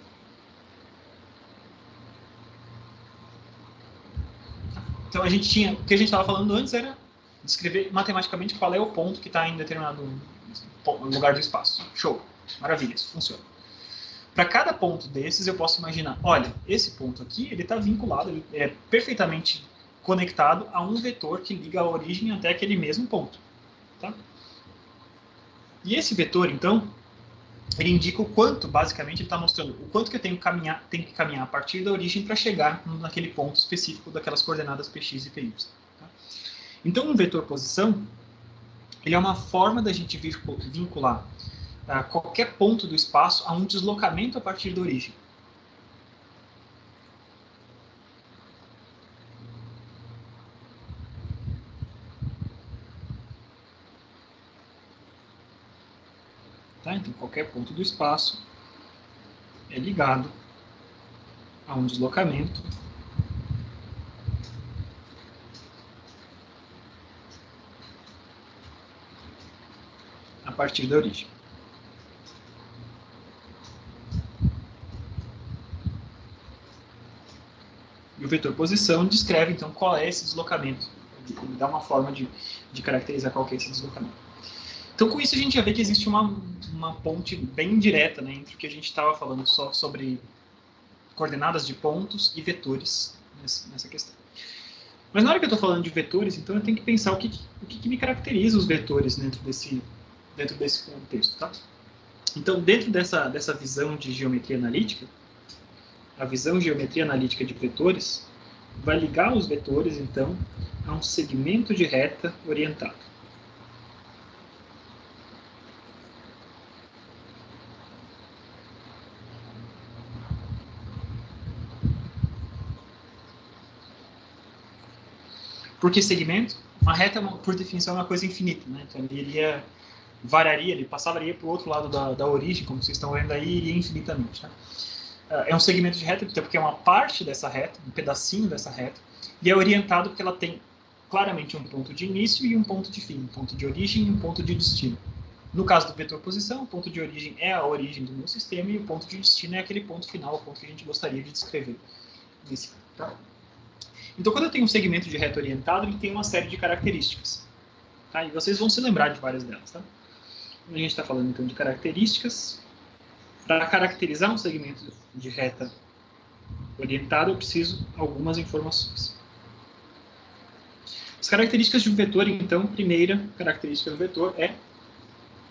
Então o que a gente estava falando antes era descrever matematicamente qual é o ponto que está em determinado lugar do espaço. Show, maravilha, isso funciona. Para cada ponto desses, eu posso imaginar, olha, esse ponto aqui, ele está vinculado, ele é perfeitamente conectado a um vetor que liga a origem até aquele mesmo ponto. Tá? E esse vetor, então, ele indica o quanto, basicamente, ele está mostrando o quanto que eu tenho que caminhar a partir da origem para chegar naquele ponto específico daquelas coordenadas px e py. Tá? Então, um vetor posição, ele é uma forma da gente vincular qualquer ponto do espaço a um deslocamento a partir da origem. Tá? Então, qualquer ponto do espaço é ligado a um deslocamento a partir da origem. E o vetor posição descreve, então, qual é esse deslocamento. Ele dá uma forma de caracterizar qual que é esse deslocamento. Então, com isso, a gente já vê que existe uma ponte bem direta, né, entre o que a gente estava falando só sobre coordenadas de pontos e vetores nessa questão. Mas na hora que eu estou falando de vetores, então eu tenho que pensar o que me caracteriza os vetores dentro desse contexto. Tá? Então, dentro dessa visão de geometria analítica, a visão geometria analítica de vetores vai ligar os vetores, então, a um segmento de reta orientado. Por que segmento? Uma reta, por definição, é uma coisa infinita, né? Então, ele variaria, ele passaria para o outro lado da origem, como vocês estão vendo aí, e iria infinitamente. Tá? É um segmento de reta, porque é uma parte dessa reta, um pedacinho dessa reta, e é orientado porque ela tem claramente um ponto de início e um ponto de fim, um ponto de origem e um ponto de destino. No caso do vetor posição, o ponto de origem é a origem do meu sistema e o ponto de destino é aquele ponto final, o ponto que a gente gostaria de descrever nesse caso. Tá? Então, quando eu tenho um segmento de reta orientado, ele tem uma série de características. Tá? E vocês vão se lembrar de várias delas. Tá? A gente está falando, então, de características. Para caracterizar um segmento de reta orientado, eu preciso de algumas informações. As características de um vetor, então, primeira característica do vetor é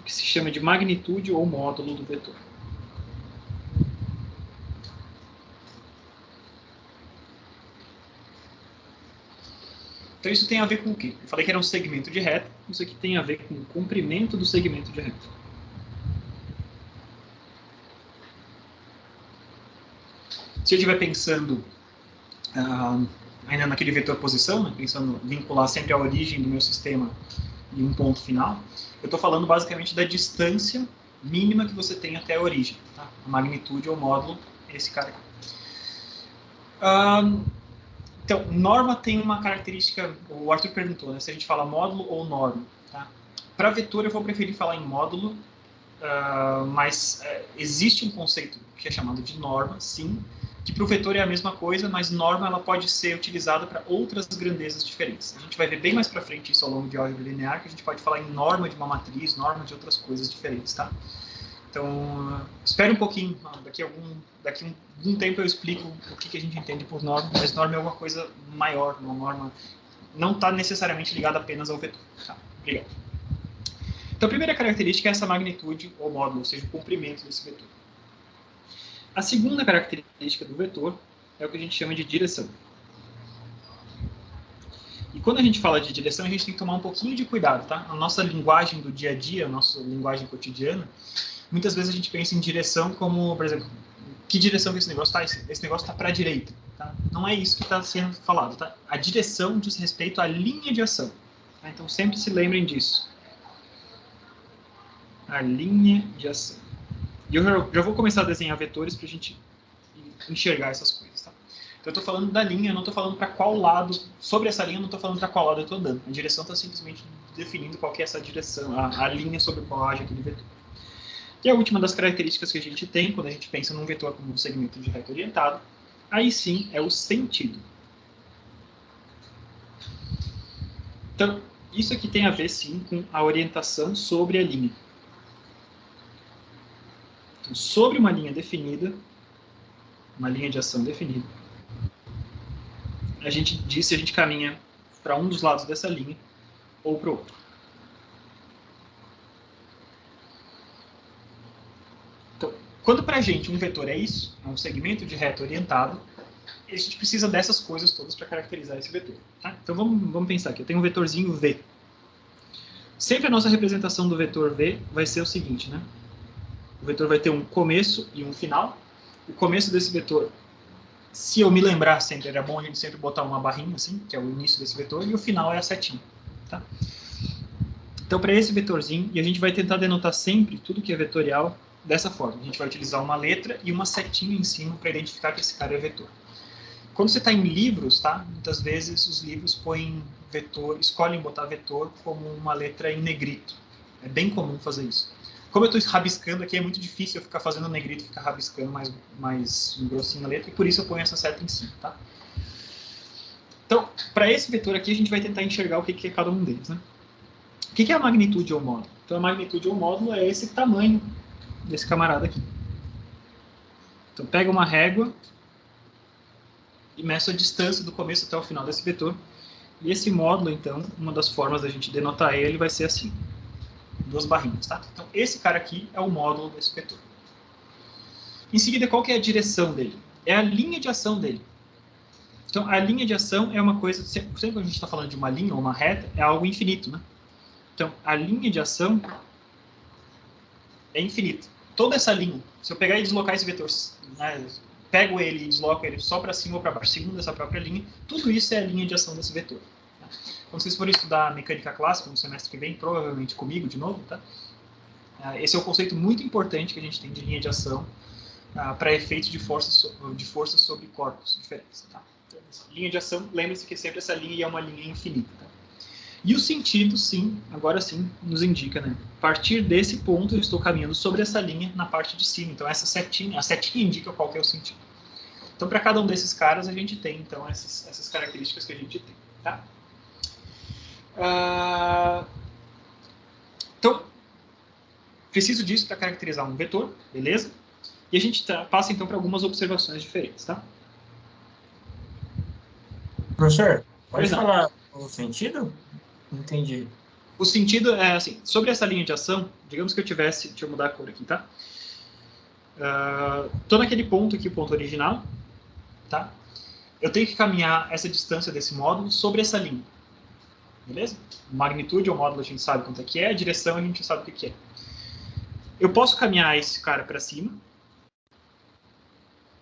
o que se chama de magnitude ou módulo do vetor. Então, isso tem a ver com o quê? Eu falei que era um segmento de reta, isso aqui tem a ver com o comprimento do segmento de reta. Se eu estiver pensando ainda naquele vetor posição, né, pensando em vincular sempre a origem do meu sistema e um ponto final, eu estou falando basicamente da distância mínima que você tem até a origem. Tá? A magnitude ou módulo é esse cara aqui. Então, norma tem uma característica, o Arthur perguntou, né, se a gente fala módulo ou norma. Tá? Para vetor eu vou preferir falar em módulo, mas existe um conceito que é chamado de norma, sim, que para o vetor é a mesma coisa, mas norma ela pode ser utilizada para outras grandezas diferentes. A gente vai ver bem mais para frente isso ao longo de álgebra linear, que a gente pode falar em norma de uma matriz, norma de outras coisas diferentes, tá? Então, espere um pouquinho, daqui a algum tempo eu explico o que a gente entende por norma, mas norma é alguma coisa maior, uma norma não está necessariamente ligada apenas ao vetor. Tá? Obrigado. Então, a primeira característica é essa magnitude ou módulo, ou seja, o comprimento desse vetor. A segunda característica do vetor é o que a gente chama de direção. E quando a gente fala de direção, a gente tem que tomar um pouquinho de cuidado, tá? A nossa linguagem do dia a dia, a nossa linguagem cotidiana, muitas vezes a gente pensa em direção como, por exemplo, que direção que esse negócio está? Esse negócio está para a direita. Tá? Não é isso que está sendo falado. Tá? A direção diz respeito à linha de ação. Tá? Então, sempre se lembrem disso. A linha de ação. E eu já vou começar a desenhar vetores para a gente enxergar essas coisas. Tá? Então, eu estou falando da linha, eu não estou falando para qual lado, sobre essa linha, eu não estou falando para qual lado eu estou andando. A direção está simplesmente definindo qual que é essa direção, a linha sobre a qual age aquele vetor. E a última das características que a gente tem, quando a gente pensa num vetor como um segmento de reta orientado, aí sim é o sentido. Então, isso aqui tem a ver sim com a orientação sobre a linha. Então, sobre uma linha definida, uma linha de ação definida, a gente diz se a gente caminha para um dos lados dessa linha ou para o outro. Então, quando para a gente um vetor é isso, é um segmento de reta orientado, a gente precisa dessas coisas todas para caracterizar esse vetor. Tá? Então vamos pensar aqui, eu tenho um vetorzinho V. Sempre a nossa representação do vetor V vai ser o seguinte, né? O vetor vai ter um começo e um final. O começo desse vetor, se eu me lembrar sempre, era bom a gente sempre botar uma barrinha assim, que é o início desse vetor, e o final é a setinha. Tá? Então, para esse vetorzinho, e a gente vai tentar denotar sempre tudo que é vetorial dessa forma. A gente vai utilizar uma letra e uma setinha em cima para identificar que esse cara é vetor. Quando você está em livros, tá? Muitas vezes os livros põem vetor, escolhem botar vetor como uma letra em negrito. É bem comum fazer isso. Como eu estou rabiscando aqui, é muito difícil eu ficar fazendo negrito e ficar rabiscando mais grossinho a letra, e por isso eu ponho essa seta em cima, tá? Então, para esse vetor aqui, a gente vai tentar enxergar o que é cada um deles, né? O que é a magnitude ou módulo? Então, a magnitude ou módulo é esse tamanho desse camarada aqui. Então, pega uma régua e meço a distância do começo até o final desse vetor. E esse módulo, então, uma das formas da gente denotar ele vai ser assim. 2 barrinhas, tá? Então, esse cara aqui é o módulo desse vetor. Em seguida, qual que é a direção dele? É a linha de ação dele. Então, a linha de ação é uma coisa... Sempre que a gente está falando de uma linha ou uma reta, é algo infinito, né? Então, a linha de ação é infinita. Toda essa linha, se eu pegar e deslocar esse vetor, né, pego ele e desloco ele só para cima ou para baixo, segundo essa própria linha, tudo isso é a linha de ação desse vetor. Tá? Quando vocês forem estudar mecânica clássica no semestre que vem, provavelmente comigo de novo, tá? Esse é um conceito muito importante que a gente tem de linha de ação para efeitos de força sobre corpos diferentes. Tá? Então, linha de ação, lembre-se que sempre essa linha é uma linha infinita. Tá? E o sentido, sim, agora sim, nos indica, né? A partir desse ponto, eu estou caminhando sobre essa linha na parte de cima. Então, essa setinha, a setinha indica qual que é o sentido. Então, para cada um desses caras, a gente tem, então, essas características que a gente tem, tá? Então, preciso disso para caracterizar um vetor, beleza? E a gente passa, então, para algumas observações diferentes, tá? Professor, pode falar o sentido? Não entendi. O sentido é assim, sobre essa linha de ação, digamos que eu tivesse, deixa eu mudar a cor aqui, tá? Tô naquele ponto aqui, o ponto original, tá? Eu tenho que caminhar essa distância desse módulo sobre essa linha, beleza? Magnitude ou módulo a gente sabe quanto é que é, a direção a gente sabe o que é. Eu posso caminhar esse cara para cima,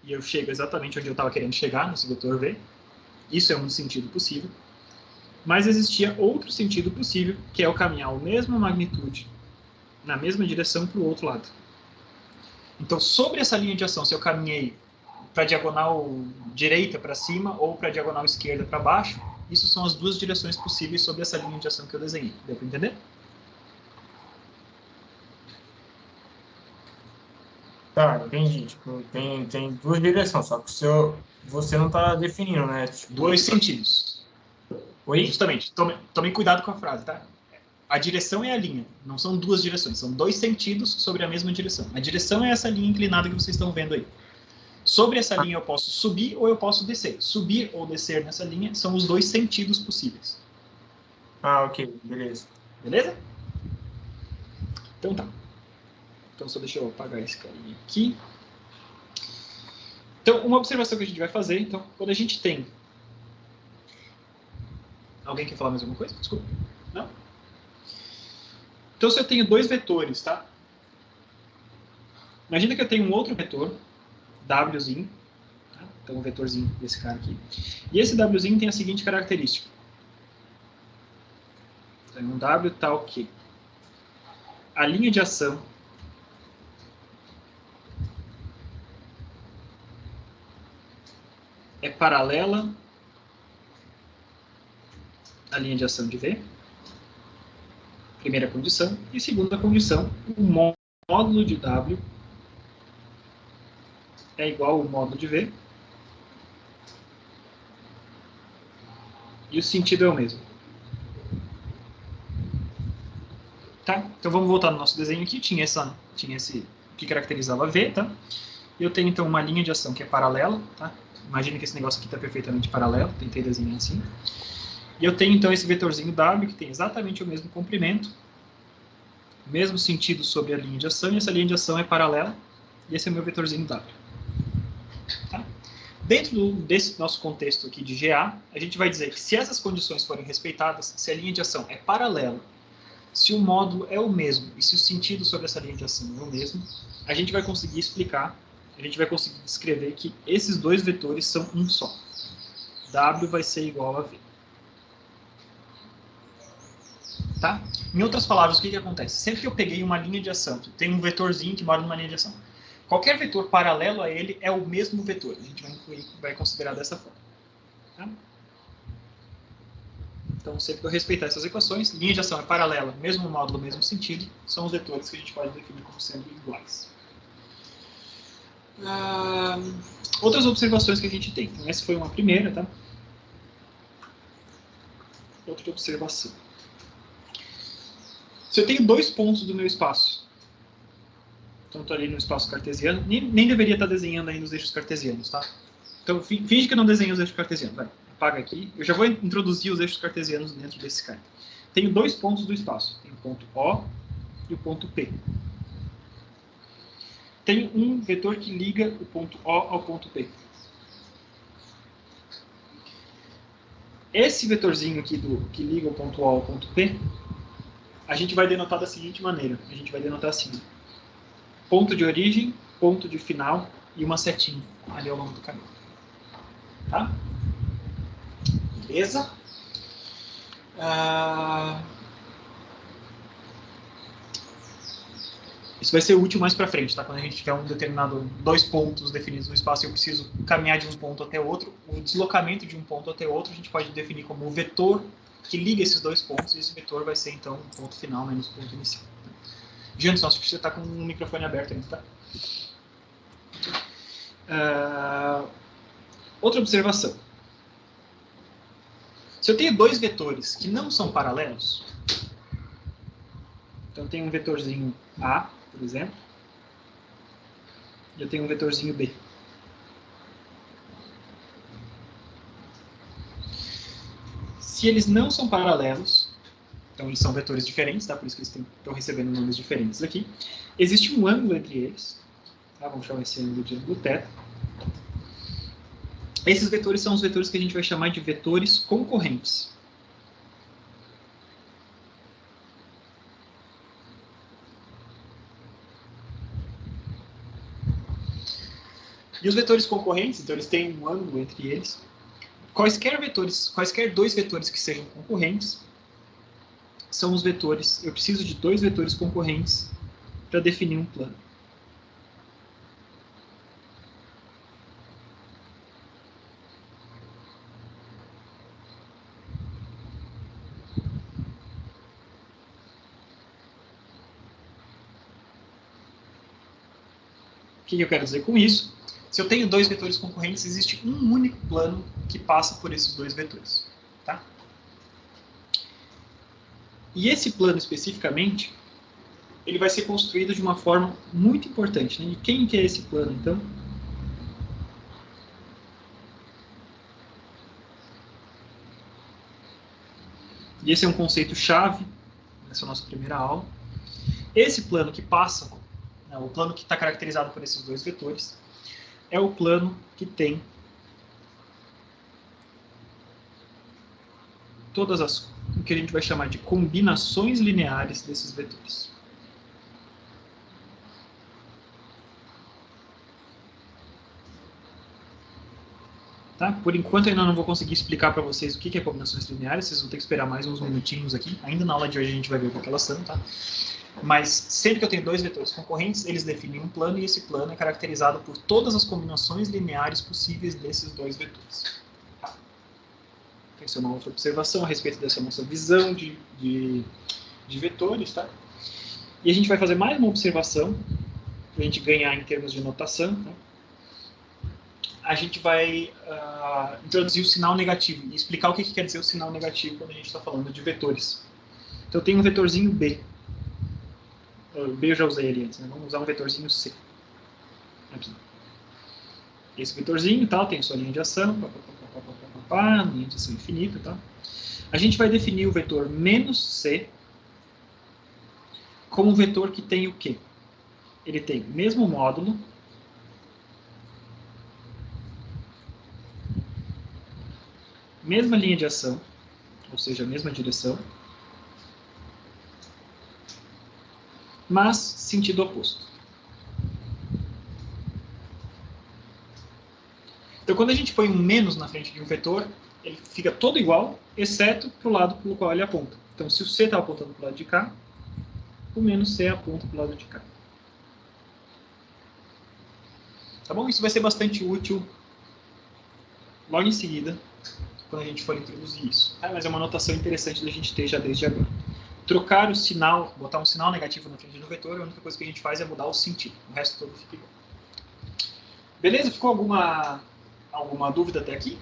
e eu chego exatamente onde eu estava querendo chegar, nesse vetor V. Isso é um sentido possível. Mas existia outro sentido possível, que é eu caminhar a mesma magnitude, na mesma direção para o outro lado. Então, sobre essa linha de ação, se eu caminhei para a diagonal direita para cima ou para a diagonal esquerda para baixo, isso são as duas direções possíveis sobre essa linha de ação que eu desenhei. Deu para entender? Tá, entendi. Tipo, tem duas direções, só que você não está definindo, né? Tipo, dois sentidos. Oi? Justamente. Tomem cuidado com a frase, tá? A direção é a linha, não são duas direções, são dois sentidos sobre a mesma direção. A direção é essa linha inclinada que vocês estão vendo aí. Sobre essa linha eu posso subir ou eu posso descer. Subir ou descer nessa linha são os dois sentidos possíveis. Ah, ok, beleza. Beleza? Então tá. Então só deixa eu apagar esse carinha aqui. Então, uma observação que a gente vai fazer, então, quando a gente tem... Alguém quer falar mais alguma coisa? Desculpa. Não? Então, se eu tenho dois vetores, tá? Imagina que eu tenho um outro vetor, Wzinho, tá? Então, um vetorzinho desse cara aqui. E esse Wzinho tem a seguinte característica. Então, um W tal que a linha de ação é paralela à linha de ação de V. Primeira condição. E segunda condição, o módulo de W é igual ao módulo de V. E o sentido é o mesmo. Tá? Então vamos voltar no nosso desenho aqui. Tinha esse que caracterizava V, tá? E eu tenho então uma linha de ação que é paralela, tá? Imagina que esse negócio aqui está perfeitamente paralelo, tentei desenhar assim. E eu tenho então esse vetorzinho W que tem exatamente o mesmo comprimento, mesmo sentido sobre a linha de ação, e essa linha de ação é paralela, e esse é o meu vetorzinho W. Tá? Dentro desse nosso contexto aqui de GA, a gente vai dizer que se essas condições forem respeitadas, se a linha de ação é paralela, se o módulo é o mesmo e se o sentido sobre essa linha de ação é o mesmo, a gente vai conseguir explicar, a gente vai conseguir descrever que esses dois vetores são um só. W vai ser igual a V. Tá? Em outras palavras, o que acontece? Sempre que eu peguei uma linha de ação, tem um vetorzinho que mora numa linha de ação. Qualquer vetor paralelo a ele é o mesmo vetor. A gente vai considerar dessa forma. Tá? Então, sempre que eu respeitar essas equações, linha de ação é paralela, mesmo módulo, mesmo sentido, são os vetores que a gente pode definir como sendo iguais. Outras observações que a gente tem. Então, essa foi uma primeira, tá? outra observação. Se eu tenho 2 pontos do meu espaço, então estou ali no espaço cartesiano, nem deveria estar desenhando ainda os eixos cartesianos, tá? Então finge que eu não desenhei os eixos cartesianos, vai, apaga aqui. Eu já vou introduzir os eixos cartesianos dentro desse cara. Tenho 2 pontos do espaço, tenho o ponto O e o ponto P. Tenho um vetor que liga o ponto O ao ponto P. Esse vetorzinho aqui que liga o ponto O ao ponto P, a gente vai denotar da seguinte maneira. A gente vai denotar assim: ponto de origem, ponto de final e uma setinha ali ao longo do caminho. Tá? Beleza? Isso vai ser útil mais para frente, tá? Quando a gente tiver um determinado 2 pontos definidos no espaço e eu preciso caminhar de um ponto até outro, o deslocamento de um ponto até outro a gente pode definir como o vetor que liga esses 2 pontos, e esse vetor vai ser, então, o ponto final menos o ponto inicial. Janderson, acho que você está com o microfone aberto ainda, tá? Outra observação. Se eu tenho 2 vetores que não são paralelos, então eu tenho um vetorzinho A, por exemplo, e eu tenho um vetorzinho B. Se eles não são paralelos, então eles são vetores diferentes, tá? Por isso que eles estão recebendo nomes diferentes aqui. Existe um ângulo entre eles, tá? Vamos chamar esse ângulo de ângulo θ. Esses vetores são os vetores que a gente vai chamar de vetores concorrentes. E os vetores concorrentes, então eles têm um ângulo entre eles. Quaisquer 2 vetores que sejam concorrentes, são os vetores. Eu preciso de 2 vetores concorrentes para definir um plano. O que eu quero dizer com isso? Se eu tenho 2 vetores concorrentes, existe um único plano que passa por esses 2 vetores. Tá? E esse plano, especificamente, ele vai ser construído de uma forma muito importante. Né? E quem que é esse plano, então? E esse é um conceito-chave nessa nossa primeira aula. Esse plano que passa, né, o plano que está caracterizado por esses 2 vetores, é o plano que tem todas o que a gente vai chamar de combinações lineares desses vetores. Tá? Por enquanto, eu ainda não vou conseguir explicar para vocês o que é combinações lineares, vocês vão ter que esperar mais uns minutinhos aqui. Ainda na aula de hoje a gente vai ver o que elas são, tá? Mas sempre que eu tenho 2 vetores concorrentes, eles definem um plano, e esse plano é caracterizado por todas as combinações lineares possíveis desses 2 vetores. Tá? Essa é uma outra observação a respeito dessa nossa visão de vetores. Tá? E a gente vai fazer mais uma observação, para a gente ganhar em termos de notação. Tá? A gente vai introduzir o sinal negativo e explicar o que quer dizer o sinal negativo quando a gente está falando de vetores. Então eu tenho um vetorzinho B. O B eu já usei ali antes, né? Vamos usar um vetorzinho C. Aqui. Esse vetorzinho tal, tem sua linha de ação, linha de ação infinita. Tá? A gente vai definir o vetor menos C como um vetor que tem o quê? Ele tem o mesmo módulo, mesma linha de ação, ou seja, a mesma direção, mas sentido oposto. Então, quando a gente põe um menos na frente de um vetor, ele fica todo igual, exceto para o lado pelo qual ele aponta. Então, se o C está apontando para o lado de cá, o menos C aponta para o lado de cá. Tá bom? Isso vai ser bastante útil logo em seguida, quando a gente for introduzir isso. Tá? Mas é uma anotação interessante da gente ter já desde agora. Trocar o sinal, botar um sinal negativo na frente do vetor, a única coisa que a gente faz é mudar o sentido. O resto todo fica igual. Beleza? Ficou alguma dúvida até aqui?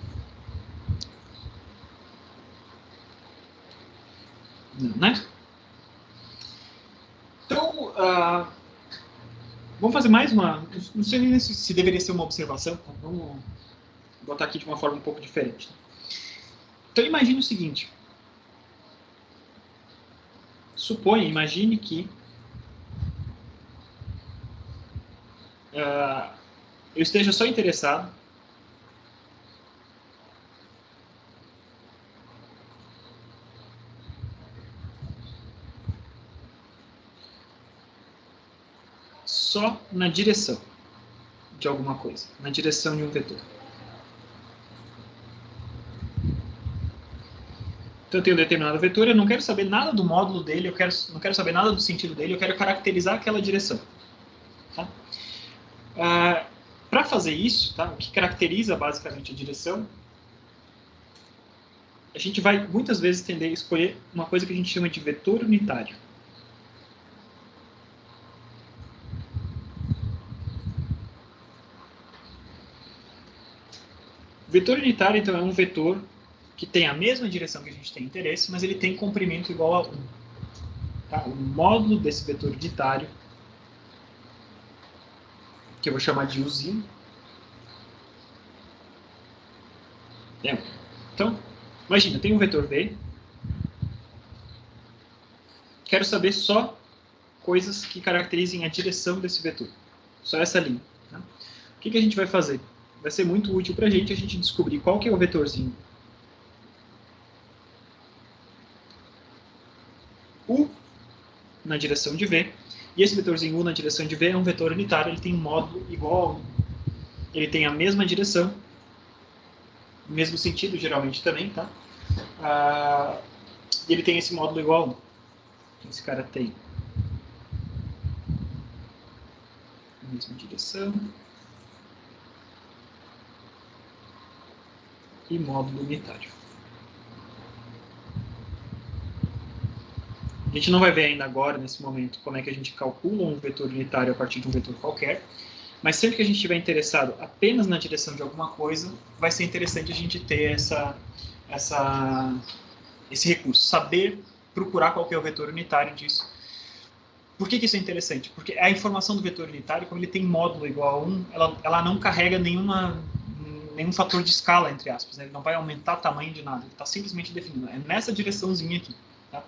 Não, né? Então, vamos fazer mais uma... Não sei nem se deveria ser uma observação, então vamos botar aqui de uma forma um pouco diferente. Então, imagine o seguinte. Imagine que eu esteja só interessado só na direção de alguma coisa, na direção de um vetor. Então eu tenho um determinado vetor, eu não quero saber nada do módulo dele, não quero saber nada do sentido dele, eu quero caracterizar aquela direção. Tá? Para fazer isso, tá? O que caracteriza basicamente a direção, a gente vai muitas vezes tender a escolher uma coisa que a gente chama de vetor unitário. O vetor unitário, então, é um vetor que tem a mesma direção que a gente tem interesse, mas ele tem comprimento igual a 1. Tá? O módulo desse vetor unitário, que eu vou chamar de Uzinho, é 1. Então, imagina, eu tenho um vetor V, quero saber só coisas que caracterizem a direção desse vetor, só essa linha. Tá? O que a gente vai fazer? Vai ser muito útil para a gente descobrir qual que é o vetorzinho U na direção de V, e esse vetorzinho U na direção de V é um vetor unitário, ele tem um módulo igual a 1. Ele tem a mesma direção, mesmo sentido geralmente também, tá? E ele tem esse módulo igual a 1. Esse cara tem a mesma direção e módulo unitário. A gente não vai ver ainda agora, nesse momento, como é que a gente calcula um vetor unitário a partir de um vetor qualquer, mas sempre que a gente estiver interessado apenas na direção de alguma coisa, vai ser interessante a gente ter esse recurso, saber procurar qual que é o vetor unitário disso. Por que isso é interessante? Porque a informação do vetor unitário, como ele tem módulo igual a 1, ela não carrega nenhum fator de escala, entre aspas, né? Ele não vai aumentar o tamanho de nada, ele está simplesmente definido. É nessa direçãozinha aqui. Tá?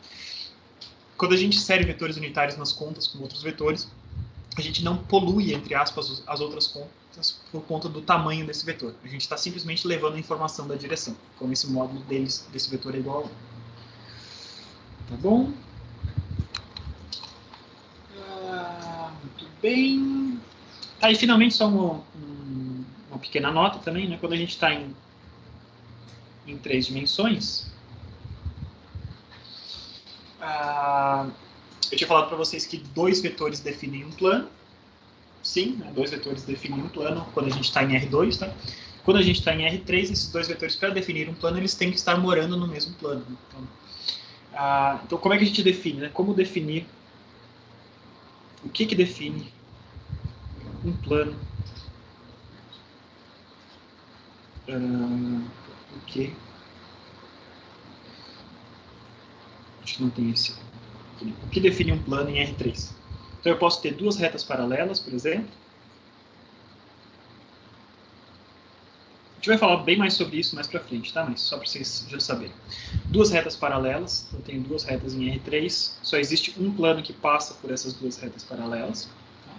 Quando a gente insere vetores unitários nas contas com outros vetores, a gente não polui, entre aspas, as outras contas por conta do tamanho desse vetor. A gente está simplesmente levando a informação da direção, como esse módulo desse vetor é igual a 1. Tá bom? Muito bem. Tá, e finalmente só uma pequena nota também, né? Quando a gente está em 3 dimensões, eu tinha falado para vocês que 2 vetores definem um plano. Sim, né, 2 vetores definem um plano quando a gente está em R2. Tá? Quando a gente está em R3, esses 2 vetores, para definir um plano, eles têm que estar morando no mesmo plano. Então como é que a gente define? Né? Como definir? O que define um plano? O que? Acho que não tem esse. O que define um plano em R3? Então eu posso ter 2 retas paralelas, por exemplo. A gente vai falar bem mais sobre isso mais para frente, tá? Mas só para vocês já saberem. 2 retas paralelas, eu tenho 2 retas em R3, só existe um plano que passa por essas 2 retas paralelas. Tá?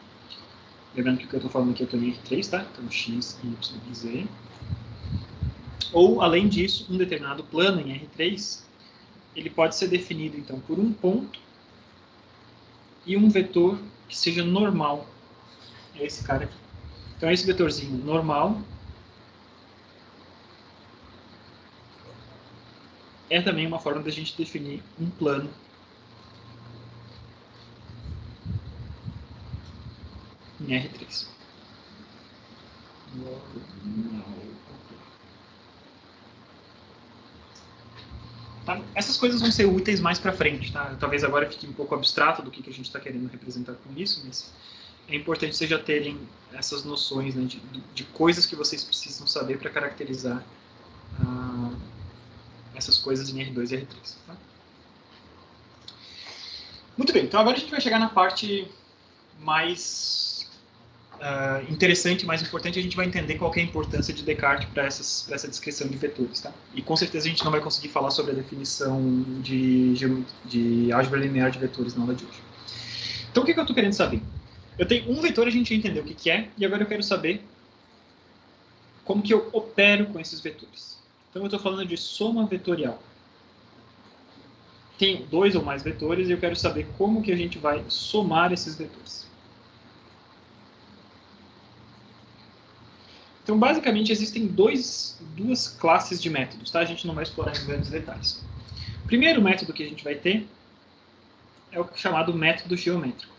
Lembrando que o que eu estou falando aqui eu estou em R3, tá? Então x, y e z. Ou, além disso, um determinado plano em R3, ele pode ser definido, então, por um ponto e um vetor que seja normal. É esse cara aqui. Então, esse vetorzinho normal é também uma forma da gente definir um plano em R3. Tá? Essas coisas vão ser úteis mais para frente. Tá? Talvez agora fique um pouco abstrato do que a gente está querendo representar com isso, mas é importante vocês já terem essas noções, né, de coisas que vocês precisam saber para caracterizar essas coisas em R2 e R3. Tá? Muito bem, então agora a gente vai chegar na parte mais interessante, mais importante. A gente vai entender qual que é a importância de Descartes para essa descrição de vetores. Tá? E com certeza a gente não vai conseguir falar sobre a definição de álgebra linear de vetores na aula de hoje. Então o que eu estou querendo saber? Eu tenho um vetor, a gente já entendeu o que é, e agora eu quero saber como que eu opero com esses vetores. Então eu estou falando de soma vetorial. Tenho 2 ou mais vetores e eu quero saber como que a gente vai somar esses vetores. Então, basicamente, existem duas classes de métodos, tá? A gente não vai explorar em grandes detalhes. O primeiro método que a gente vai ter é o chamado método geométrico.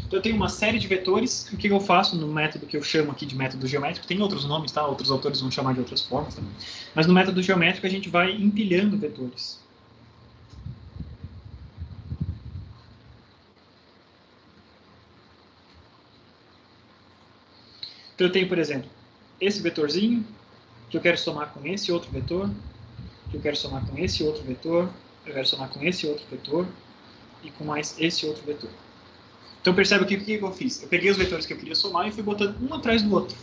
Então, eu tenho uma série de vetores. O que eu faço no método que eu chamo aqui de método geométrico? Tem outros nomes, tá? Outros autores vão chamar de outras formas. Tá? Mas no método geométrico, a gente vai empilhando vetores. Então, eu tenho, por exemplo, esse vetorzinho, que eu quero somar com esse outro vetor, que eu quero somar com esse outro vetor, eu quero somar com esse outro vetor, e com mais esse outro vetor. Então, percebe o que eu fiz? Eu peguei os vetores que eu queria somar e fui botando um atrás do outro.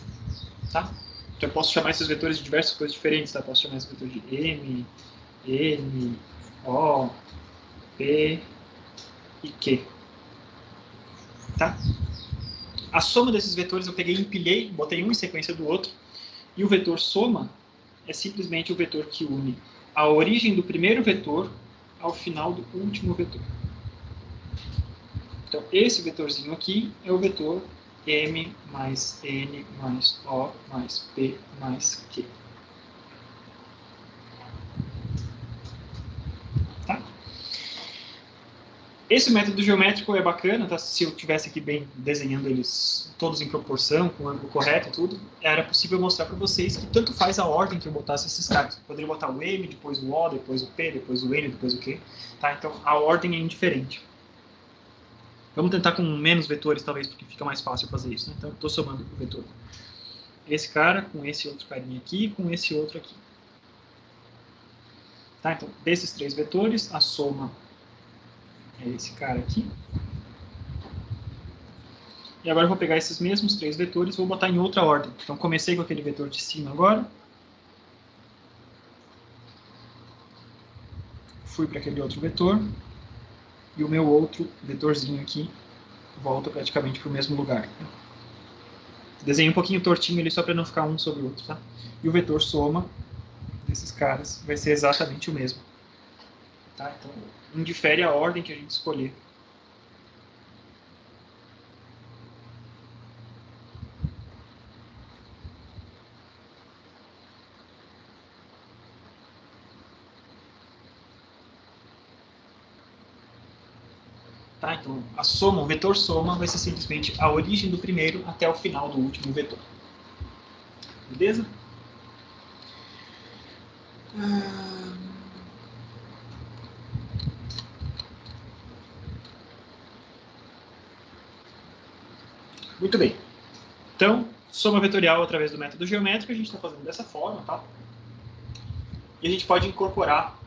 Tá? Então, eu posso chamar esses vetores de diversas coisas diferentes. Tá? Eu posso chamar esse vetor de M, N, O, P e Q. Tá? A soma desses vetores eu peguei e empilhei, botei um em sequência do outro, e o vetor soma é simplesmente o vetor que une a origem do primeiro vetor ao final do último vetor. Então, esse vetorzinho aqui é o vetor M mais N mais O mais P mais Q. Tá? Esse método geométrico é bacana, tá? Se eu tivesse aqui bem desenhando eles todos em proporção, com o ângulo correto e tudo, era possível mostrar para vocês que tanto faz a ordem que eu botasse esses caras. Eu poderia botar o M, depois o O, depois o P, depois o N, depois o Q. Tá? Então, a ordem é indiferente. Vamos tentar com menos vetores, talvez, porque fica mais fácil fazer isso. Né? Então, estou somando o vetor. Esse cara com esse outro carinha aqui, com esse outro aqui. Tá? Então, desses 3 vetores, a soma é esse cara aqui. E agora eu vou pegar esses mesmos 3 vetores e vou botar em outra ordem. Então, comecei com aquele vetor de cima agora. Fui para aquele outro vetor. E o meu outro vetorzinho aqui volta praticamente para o mesmo lugar. Desenhei um pouquinho tortinho ali só para não ficar um sobre o outro. Tá? E o vetor soma desses caras vai ser exatamente o mesmo. Tá? Então, indifere a ordem que a gente escolher. Tá? Então, a soma, o vetor soma, vai ser simplesmente a origem do primeiro até o final do último vetor. Beleza? Muito bem. Então, soma vetorial através do método geométrico, a gente está fazendo dessa forma, tá? E a gente pode incorporar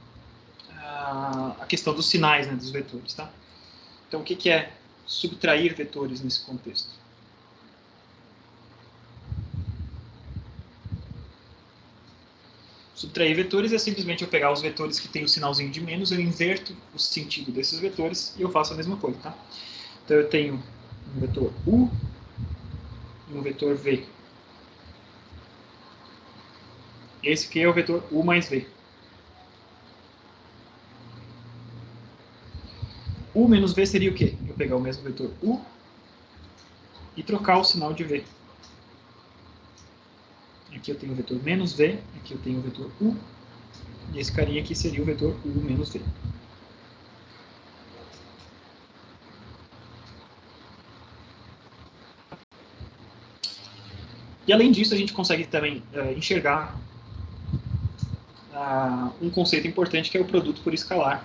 a questão dos sinais, né, dos vetores, tá? Então, o que é subtrair vetores nesse contexto? Subtrair vetores é simplesmente eu pegar os vetores que têm o sinalzinho de menos, eu inverto o sentido desses vetores e eu faço a mesma coisa, tá? Então, eu tenho um vetor U e um vetor V. Esse aqui é o vetor U mais V. U menos V seria o quê? Eu pegar o mesmo vetor U e trocar o sinal de V. Aqui eu tenho o vetor menos V, aqui eu tenho o vetor U, e esse carinha aqui seria o vetor U menos V. E além disso, a gente consegue também enxergar um conceito importante que é o produto por escalar.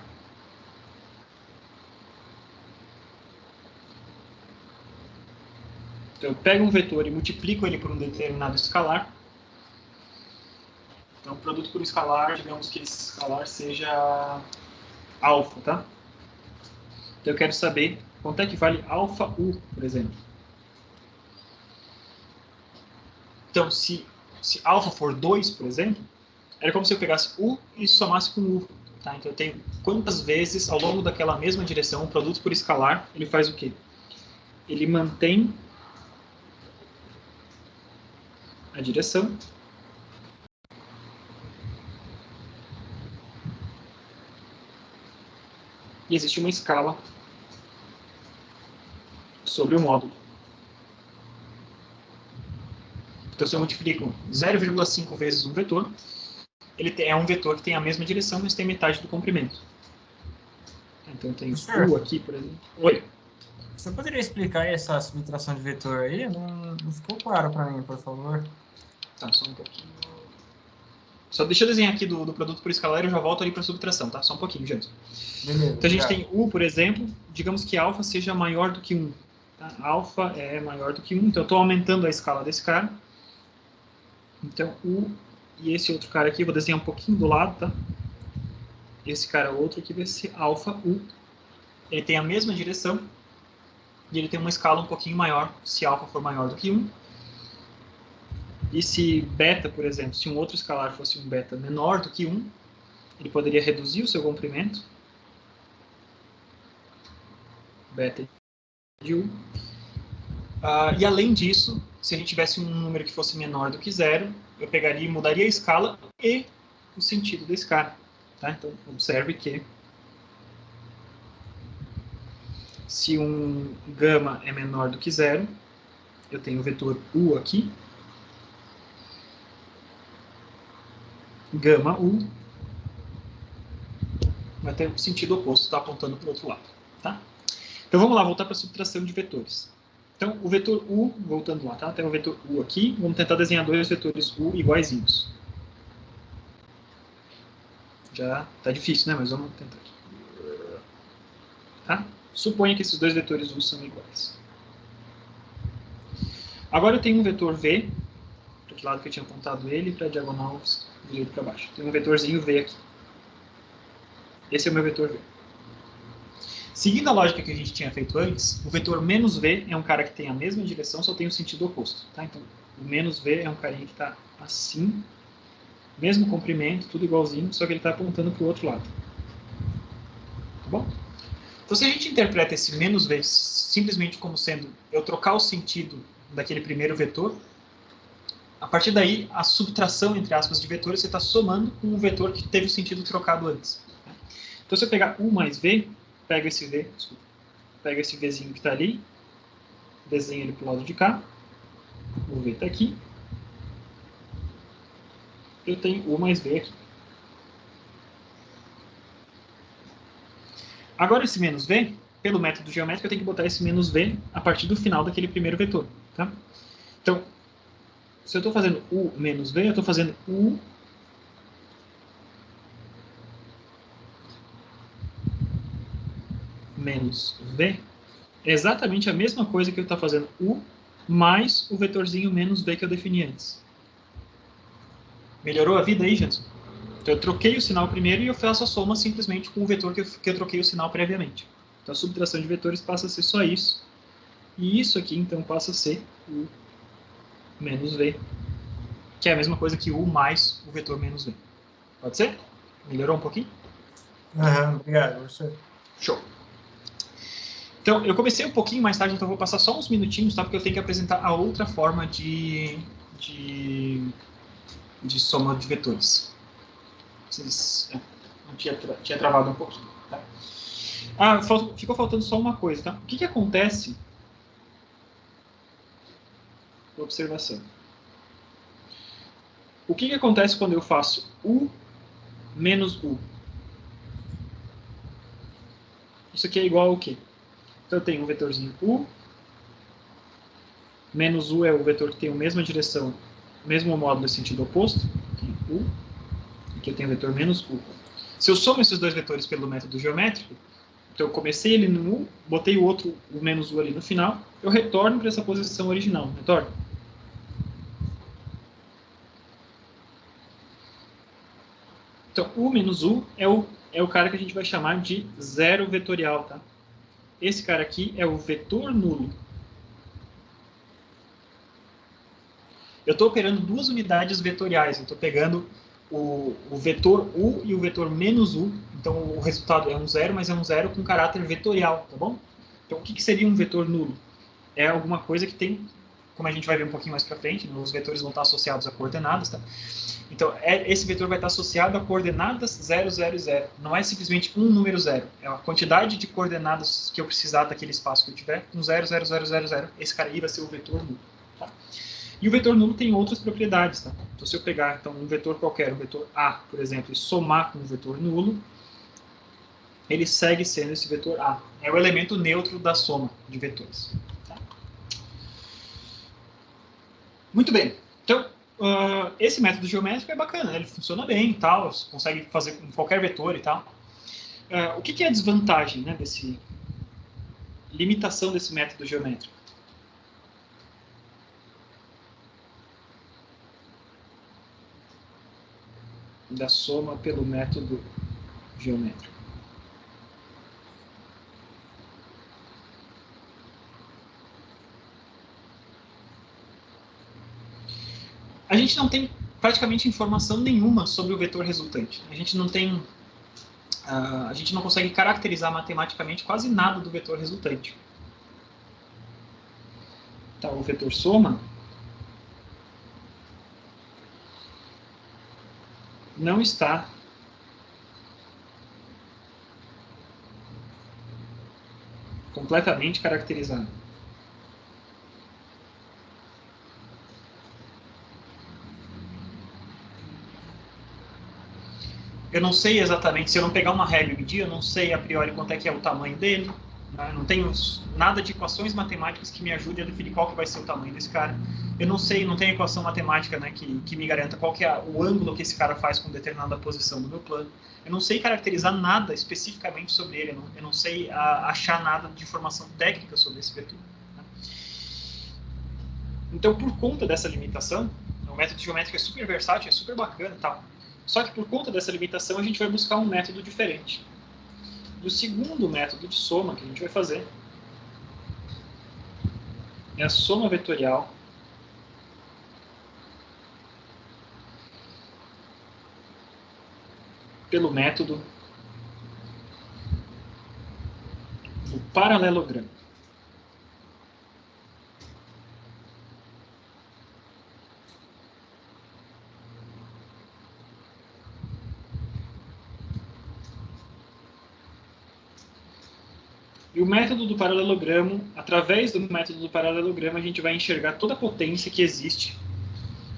Então, eu pego um vetor e multiplico ele por um determinado escalar. Então, produto por escalar, digamos que esse escalar seja alfa, tá? Então, eu quero saber quanto é que vale alfa U, por exemplo. Então, se alfa for 2, por exemplo, era como se eu pegasse U e somasse com U. Tá? Então, eu tenho quantas vezes, ao longo daquela mesma direção, o produto por escalar, ele faz o quê? Ele mantém a direção e existe uma escala sobre o módulo. Então, se eu multiplico 0,5 vezes um vetor, ele é um vetor que tem a mesma direção, mas tem metade do comprimento. Então, eu tenho U aqui, por exemplo. Oi. Você poderia explicar essa subtração de vetor aí? Não ficou claro para mim, por favor. Tá, só um pouquinho. Só deixa eu desenhar aqui do produto por escalar e eu já volto ali para a subtração, tá? Só um pouquinho, gente. Beleza, então, a gente tem U, por exemplo, digamos que alfa seja maior do que 1. Tá? Alfa é maior do que 1, então eu estou aumentando a escala desse cara. Então, U e esse outro cara aqui, eu vou desenhar um pouquinho do lado, tá? Esse cara outro aqui vai ser alfa U. Ele tem a mesma direção e ele tem uma escala um pouquinho maior, se alfa for maior do que 1. E se beta, por exemplo, se um outro escalar fosse um beta menor do que 1, ele poderia reduzir o seu comprimento. Beta de U. E além disso, se a gente tivesse um número que fosse menor do que 0, eu pegaria e mudaria a escala e o sentido desse cara. Tá? Então, observe que se um gama é menor do que 0, eu tenho o vetor U aqui. Gama U vai ter o sentido oposto, está apontando para o outro lado. Tá? Então vamos lá, voltar para a subtração de vetores. Então o vetor U, voltando lá, tá? Tem o vetor U aqui, vamos tentar desenhar dois vetores U iguaizinhos. Já está difícil, né? Mas vamos tentar aqui. Tá? Suponha que esses dois vetores U são iguais. Agora eu tenho um vetor V, para que lado que eu tinha apontado ele, para a diagonal do direito para baixo. Tem um vetorzinho V aqui. Esse é o meu vetor V. Seguindo a lógica que a gente tinha feito antes, o vetor menos V é um cara que tem a mesma direção, só tem o sentido oposto. Tá? Então, o menos V é um carinha que está assim, mesmo comprimento, tudo igualzinho, só que ele está apontando para o outro lado. Tá bom? Então, se a gente interpreta esse menos V simplesmente como sendo eu trocar o sentido daquele primeiro vetor, a partir daí, a subtração, entre aspas, de vetores, você está somando com um vetor que teve o sentido trocado antes. Então, se eu pegar U mais V, pega esse V, desculpa, pega esse Vzinho que está ali, desenha ele para o lado de cá, o V está aqui, eu tenho U mais V aqui. Agora, esse menos V, pelo método geométrico, eu tenho que botar esse menos V a partir do final daquele primeiro vetor. Tá? Então, se eu estou fazendo U menos V, eu estou fazendo U menos V. É exatamente a mesma coisa que eu estou fazendo U mais o vetorzinho menos V que eu defini antes. Melhorou a vida aí, Jenson? Então, eu troquei o sinal primeiro e eu faço a soma simplesmente com o vetor que eu troquei o sinal previamente. Então, a subtração de vetores passa a ser só isso. E isso aqui, então, passa a ser U menos V, que é a mesma coisa que U mais o vetor menos V. Pode ser? Melhorou um pouquinho? Obrigado, professor. Show. Então, eu comecei um pouquinho mais tarde, então vou passar só uns minutinhos, tá? Porque eu tenho que apresentar a outra forma de soma de vetores. Tinha travado um pouquinho. Tá? Ficou faltando só uma coisa. Tá? O que acontece? Observação. O que acontece quando eu faço U menos U? Isso aqui é igual ao quê? Então eu tenho um vetorzinho U, menos U é o vetor que tem a mesma direção, mesmo módulo em sentido oposto, tem U, aqui eu tenho o vetor menos U. Se eu somo esses dois vetores pelo método geométrico, então eu comecei ele no U, botei o outro, o menos U ali no final, eu retorno para essa posição original, retorno. Então, U menos U é o cara que a gente vai chamar de zero vetorial, tá? Esse cara aqui é o vetor nulo. Eu estou operando duas unidades vetoriais. Eu estou pegando o vetor U e o vetor menos U. Então, o resultado é um zero, mas é um zero com caráter vetorial, tá bom? Então, o que seria um vetor nulo? É alguma coisa que tem, como a gente vai ver um pouquinho mais para frente, os vetores vão estar associados a coordenadas, tá? Então, esse vetor vai estar associado a coordenadas 0, 0 e 0. Não é simplesmente um número zero. É a quantidade de coordenadas que eu precisar daquele espaço que eu tiver, um 0, 0, 0, 0, 0. Esse cara aí vai ser o vetor nulo. Tá? E o vetor nulo tem outras propriedades. Tá? Então, se eu pegar um vetor qualquer, um vetor A, por exemplo, e somar com um vetor nulo, ele segue sendo esse vetor A. É o elemento neutro da soma de vetores. Tá? Muito bem. Então, esse método geométrico é bacana, né? Ele funciona bem e tal, você consegue fazer com qualquer vetor e tal. O que é a desvantagem, né, limitação desse método geométrico? Da soma pelo método geométrico. A gente não tem praticamente informação nenhuma sobre o vetor resultante. A gente não consegue caracterizar matematicamente quase nada do vetor resultante. Tá, o vetor soma não está completamente caracterizado. Eu não sei exatamente, se eu não pegar uma regra e medir, eu não sei a priori quanto é que é o tamanho dele. Né? Não tenho nada de equações matemáticas que me ajude a definir qual que vai ser o tamanho desse cara. Eu não sei, não tenho equação matemática, né, que me garanta qual que é o ângulo que esse cara faz com determinada posição do meu plano. Eu não sei caracterizar nada especificamente sobre ele. Eu não sei achar nada de informação técnica sobre esse vetor. Né? Então, por conta dessa limitação, o método geométrico é super versátil, é super bacana e tal. Só que por conta dessa limitação, a gente vai buscar um método diferente. O segundo método de soma que a gente vai fazer é a soma vetorial pelo método do paralelogramo. E o método do paralelogramo, através do método do paralelogramo, a gente vai enxergar toda a potência que existe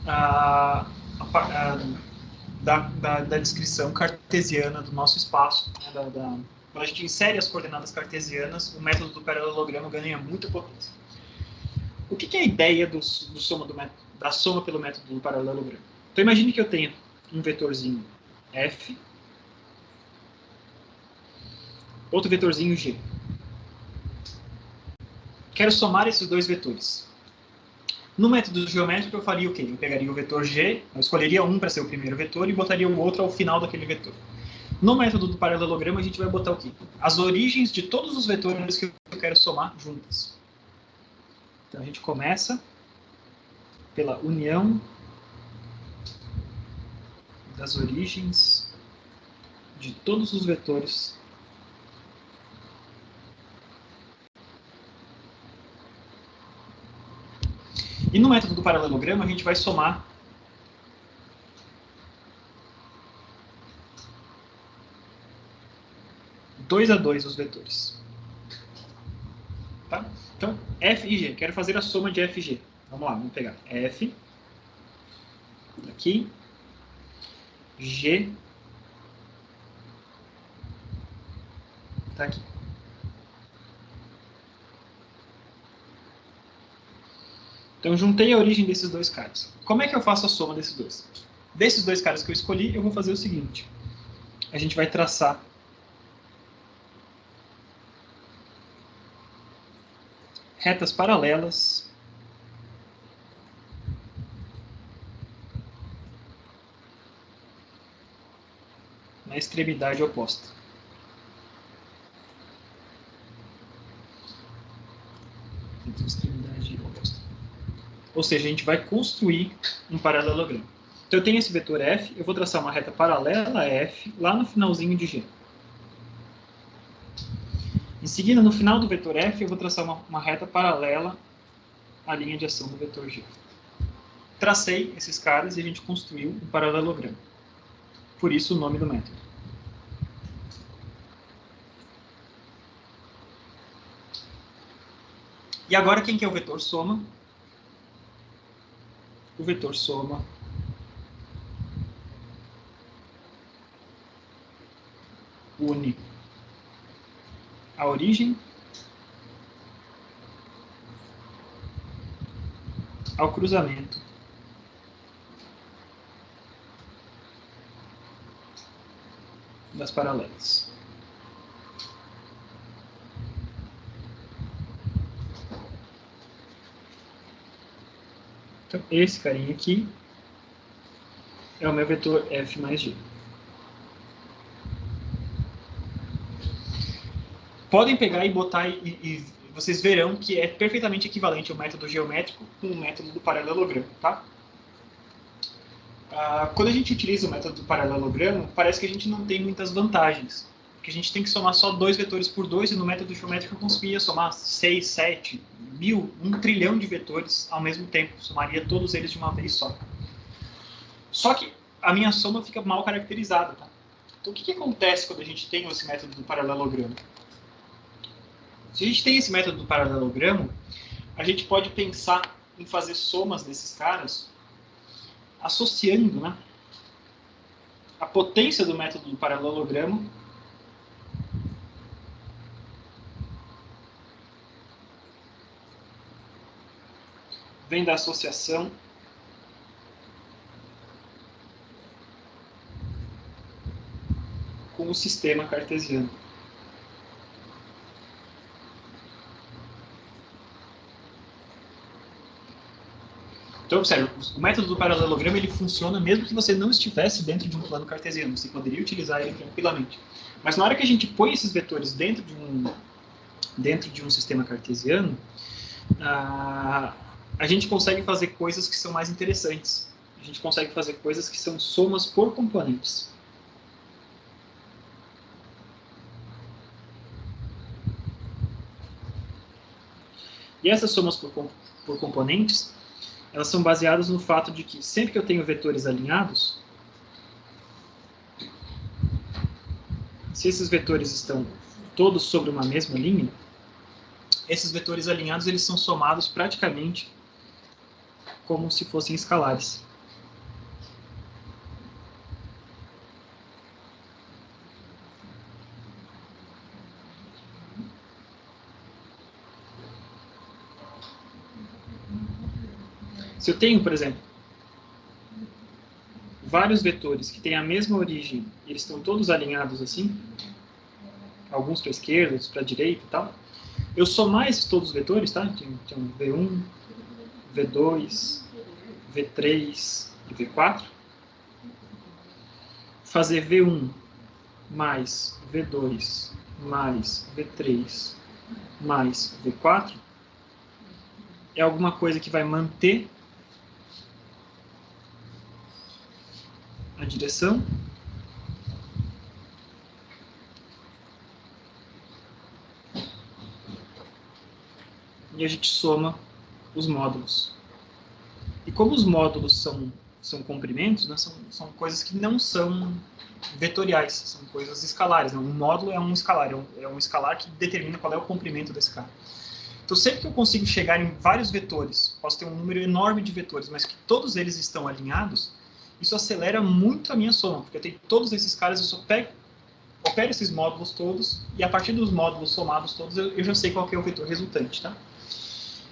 da descrição cartesiana do nosso espaço. Né, quando a gente insere as coordenadas cartesianas, o método do paralelogramo ganha muita potência. O que é a ideia da soma pelo método do paralelogramo? Então, imagine que eu tenha um vetorzinho F, outro vetorzinho G. Quero somar esses dois vetores. No método geométrico, eu faria o quê? Eu pegaria o vetor G, eu escolheria um para ser o primeiro vetor e botaria o outro ao final daquele vetor. No método do paralelogramo, a gente vai botar o quê? As origens de todos os vetores que eu quero somar juntas. Então, a gente começa pela união das origens de todos os vetores e no método do paralelogramo a gente vai somar dois a dois os vetores. Tá? Então, F e G. Quero fazer a soma de F e G. Vamos lá, vamos pegar F aqui, G tá aqui. Então, juntei a origem desses dois caras. Como é que eu faço a soma desses dois? Desses dois caras que eu escolhi, eu vou fazer o seguinte. A gente vai traçar retas paralelas extremidade oposta. Extremidade oposta. Ou seja, a gente vai construir um paralelogramo. Então, eu tenho esse vetor F, eu vou traçar uma reta paralela a F, lá no finalzinho de G. Em seguida, no final do vetor F, eu vou traçar uma reta paralela à linha de ação do vetor G. Tracei esses caras e a gente construiu um paralelogramo. Por isso, o nome do método. E agora, quem que é o vetor soma? O vetor soma une a origem ao cruzamento das paralelas. Então, esse carinha aqui é o meu vetor F mais G. Podem pegar e botar e vocês verão que é perfeitamente equivalente ao método geométrico com o método do paralelogramo, tá? Quando a gente utiliza o método do paralelogramo, parece que a gente não tem muitas vantagens. Porque a gente tem que somar só 2 vetores por 2 e no método geométrico eu conseguia somar 6, 7, 1000, 1 trilhão de vetores ao mesmo tempo. Somaria todos eles de uma vez só. Só que a minha soma fica mal caracterizada, tá? Então o que acontece quando a gente tem esse método do paralelogramo? Se a gente tem esse método do paralelogramo, a gente pode pensar em fazer somas desses caras associando, né, a potência do método do paralelogramo vem da associação com o sistema cartesiano. Então, observe, o método do paralelogramo ele funciona mesmo que você não estivesse dentro de um plano cartesiano. Você poderia utilizar ele tranquilamente. Mas na hora que a gente põe esses vetores dentro de um sistema cartesiano, a gente consegue fazer coisas que são mais interessantes. A gente consegue fazer coisas que são somas por componentes. E essas somas por componentes, elas são baseadas no fato de que sempre que eu tenho vetores alinhados, se esses vetores estão todos sobre uma mesma linha, esses vetores alinhados eles são somados praticamente como se fossem escalares. Se eu tenho, por exemplo, vários vetores que têm a mesma origem e eles estão todos alinhados assim, alguns para a esquerda, outros para a direita e tal, eu somar esses todos os vetores, tá? Tem V1, V2, V3 e V4, fazer V1 mais V2 mais V3 mais V4 é alguma coisa que vai manter a direção e a gente soma os módulos. E como os módulos são comprimentos, né, são coisas que não são vetoriais, são coisas escalares. Né? Um módulo é um escalar, é um escalar que determina qual é o comprimento desse cara. Então, sempre que eu consigo chegar em vários vetores, posso ter um número enorme de vetores, mas que todos eles estão alinhados, isso acelera muito a minha soma, porque eu tenho todos esses caras, eu só opero esses módulos todos, e a partir dos módulos somados todos, eu já sei qual que é o vetor resultante, tá?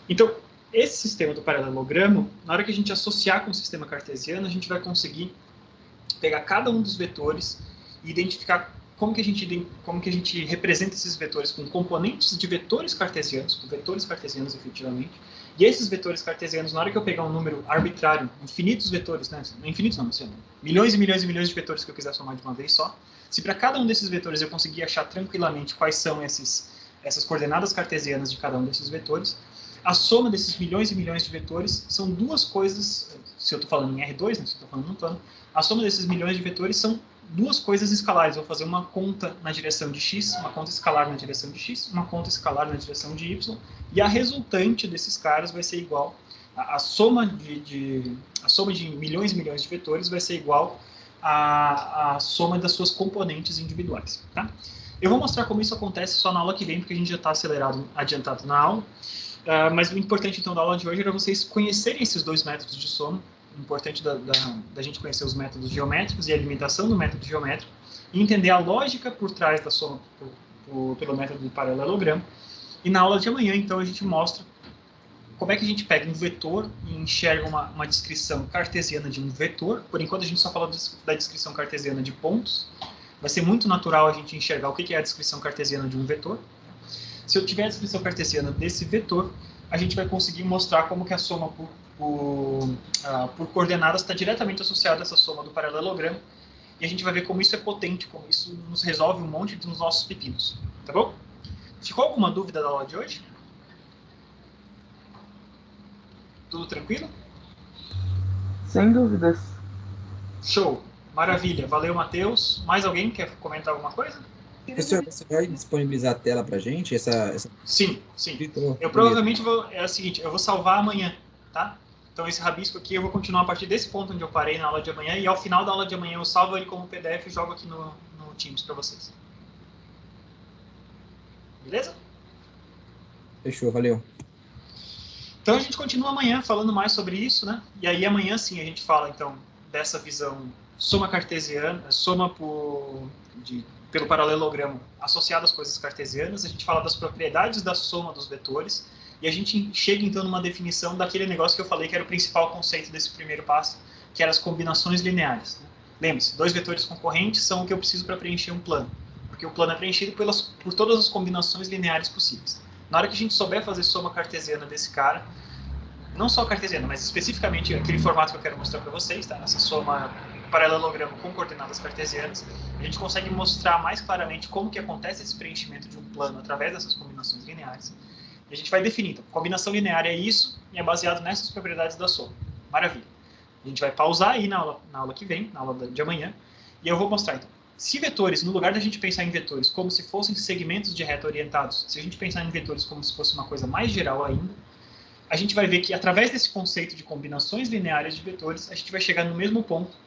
Então, esse sistema do paralelogramo, na hora que a gente associar com o sistema cartesiano, a gente vai conseguir pegar cada um dos vetores e identificar como que a gente representa esses vetores com componentes de vetores cartesianos, com vetores cartesianos efetivamente. E esses vetores cartesianos, na hora que eu pegar um número arbitrário, infinitos vetores, né? Não infinitos não, milhões e milhões e milhões de vetores que eu quiser somar de uma vez só, Se para cada um desses vetores eu conseguir achar tranquilamente quais são essas coordenadas cartesianas de cada um desses vetores, a soma desses milhões e milhões de vetores são duas coisas, se eu estou falando em R2, né, se eu estou falando num plano, a soma desses milhões de vetores são duas coisas escalares. Eu vou fazer uma conta na direção de x, uma conta escalar na direção de x, uma conta escalar na direção de y, e a resultante desses caras vai ser igual, a soma de milhões e milhões de vetores vai ser igual à soma das suas componentes individuais. Tá? Eu vou mostrar como isso acontece só na aula que vem, porque a gente já está adiantado na aula. Mas o importante, então, da aula de hoje era vocês conhecerem esses dois métodos de soma. O importante da gente conhecer os métodos geométricos e a limitação do método geométrico e entender a lógica por trás da soma pelo método do paralelogramo. E na aula de amanhã, então, a gente mostra como é que a gente pega um vetor e enxerga uma descrição cartesiana de um vetor. Por enquanto, a gente só fala da descrição cartesiana de pontos. Vai ser muito natural a gente enxergar o que é a descrição cartesiana de um vetor. Se eu tiver a descrição cartesiana desse vetor, a gente vai conseguir mostrar como que a soma por coordenadas está diretamente associada a essa soma do paralelogramo. E a gente vai ver como isso é potente, como isso nos resolve um monte dos nossos pepinos. Tá bom? Ficou alguma dúvida da aula de hoje? Tudo tranquilo? Sem dúvidas. Show! Maravilha! Valeu, Matheus. Mais alguém quer comentar alguma coisa? Professor, você vai disponibilizar a tela para a gente? Sim. Eu provavelmente vou... É o seguinte, eu vou salvar amanhã, tá? Então esse rabisco aqui eu vou continuar a partir desse ponto onde eu parei na aula de amanhã e ao final da aula de amanhã eu salvo ele como PDF e jogo aqui no Teams para vocês. Beleza? Fechou, valeu. Então a gente continua amanhã falando mais sobre isso, né? E aí amanhã sim a gente fala então dessa visão soma cartesiana, pelo paralelogramo associado às coisas cartesianas, a gente fala das propriedades da soma dos vetores, e a gente chega então numa definição daquele negócio que eu falei que era o principal conceito desse primeiro passo, que eram as combinações lineares. Né? Lembre-se, dois vetores concorrentes são o que eu preciso para preencher um plano, porque o plano é preenchido por todas as combinações lineares possíveis. Na hora que a gente souber fazer soma cartesiana desse cara, não só cartesiana, mas especificamente aquele formato que eu quero mostrar para vocês, tá? Essa soma paralelogramo com coordenadas cartesianas, a gente consegue mostrar mais claramente como que acontece esse preenchimento de um plano através dessas combinações lineares. E a gente vai definir, então, combinação linear é isso, e é baseado nessas propriedades da soma. Maravilha. A gente vai pausar aí na aula que vem, na aula de amanhã, e eu vou mostrar, então, se vetores, no lugar da gente pensar em vetores como se fossem segmentos de reta orientados, se a gente pensar em vetores como se fosse uma coisa mais geral ainda, a gente vai ver que, através desse conceito de combinações lineares de vetores, a gente vai chegar no mesmo ponto.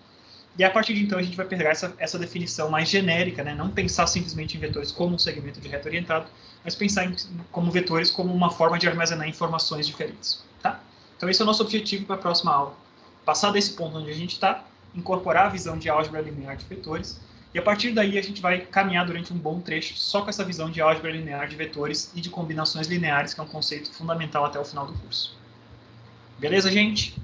E a partir de então a gente vai pegar essa definição mais genérica, né? Não pensar simplesmente em vetores como um segmento de reta orientado, mas pensar como vetores como uma forma de armazenar informações diferentes. Tá? Então esse é o nosso objetivo para a próxima aula. Passar desse ponto onde a gente está, incorporar a visão de álgebra linear de vetores, e a partir daí a gente vai caminhar durante um bom trecho só com essa visão de álgebra linear de vetores e de combinações lineares, que é um conceito fundamental até o final do curso. Beleza, gente?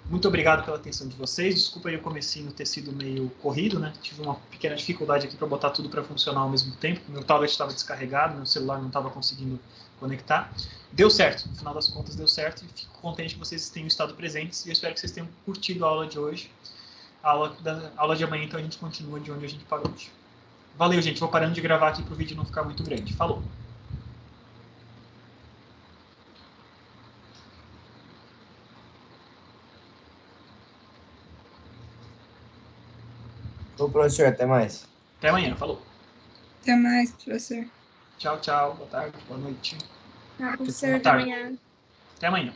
Muito obrigado pela atenção de vocês. Desculpa aí o comecinho ter sido meio corrido, né? Tive uma pequena dificuldade aqui para botar tudo para funcionar ao mesmo tempo. Meu tablet estava descarregado, meu celular não estava conseguindo conectar. Deu certo, no final das contas deu certo. E fico contente que vocês tenham estado presentes e eu espero que vocês tenham curtido a aula de hoje. A aula de amanhã, então, a gente continua de onde a gente parou hoje. Valeu, gente. Vou parando de gravar aqui para o vídeo não ficar muito grande. Falou! Ô, professor, até mais. Até amanhã. Falou! Até mais, professor. Tchau, tchau. Boa tarde, boa noite. Tchau, professor. Boa Até tarde. amanhã. Até amanhã.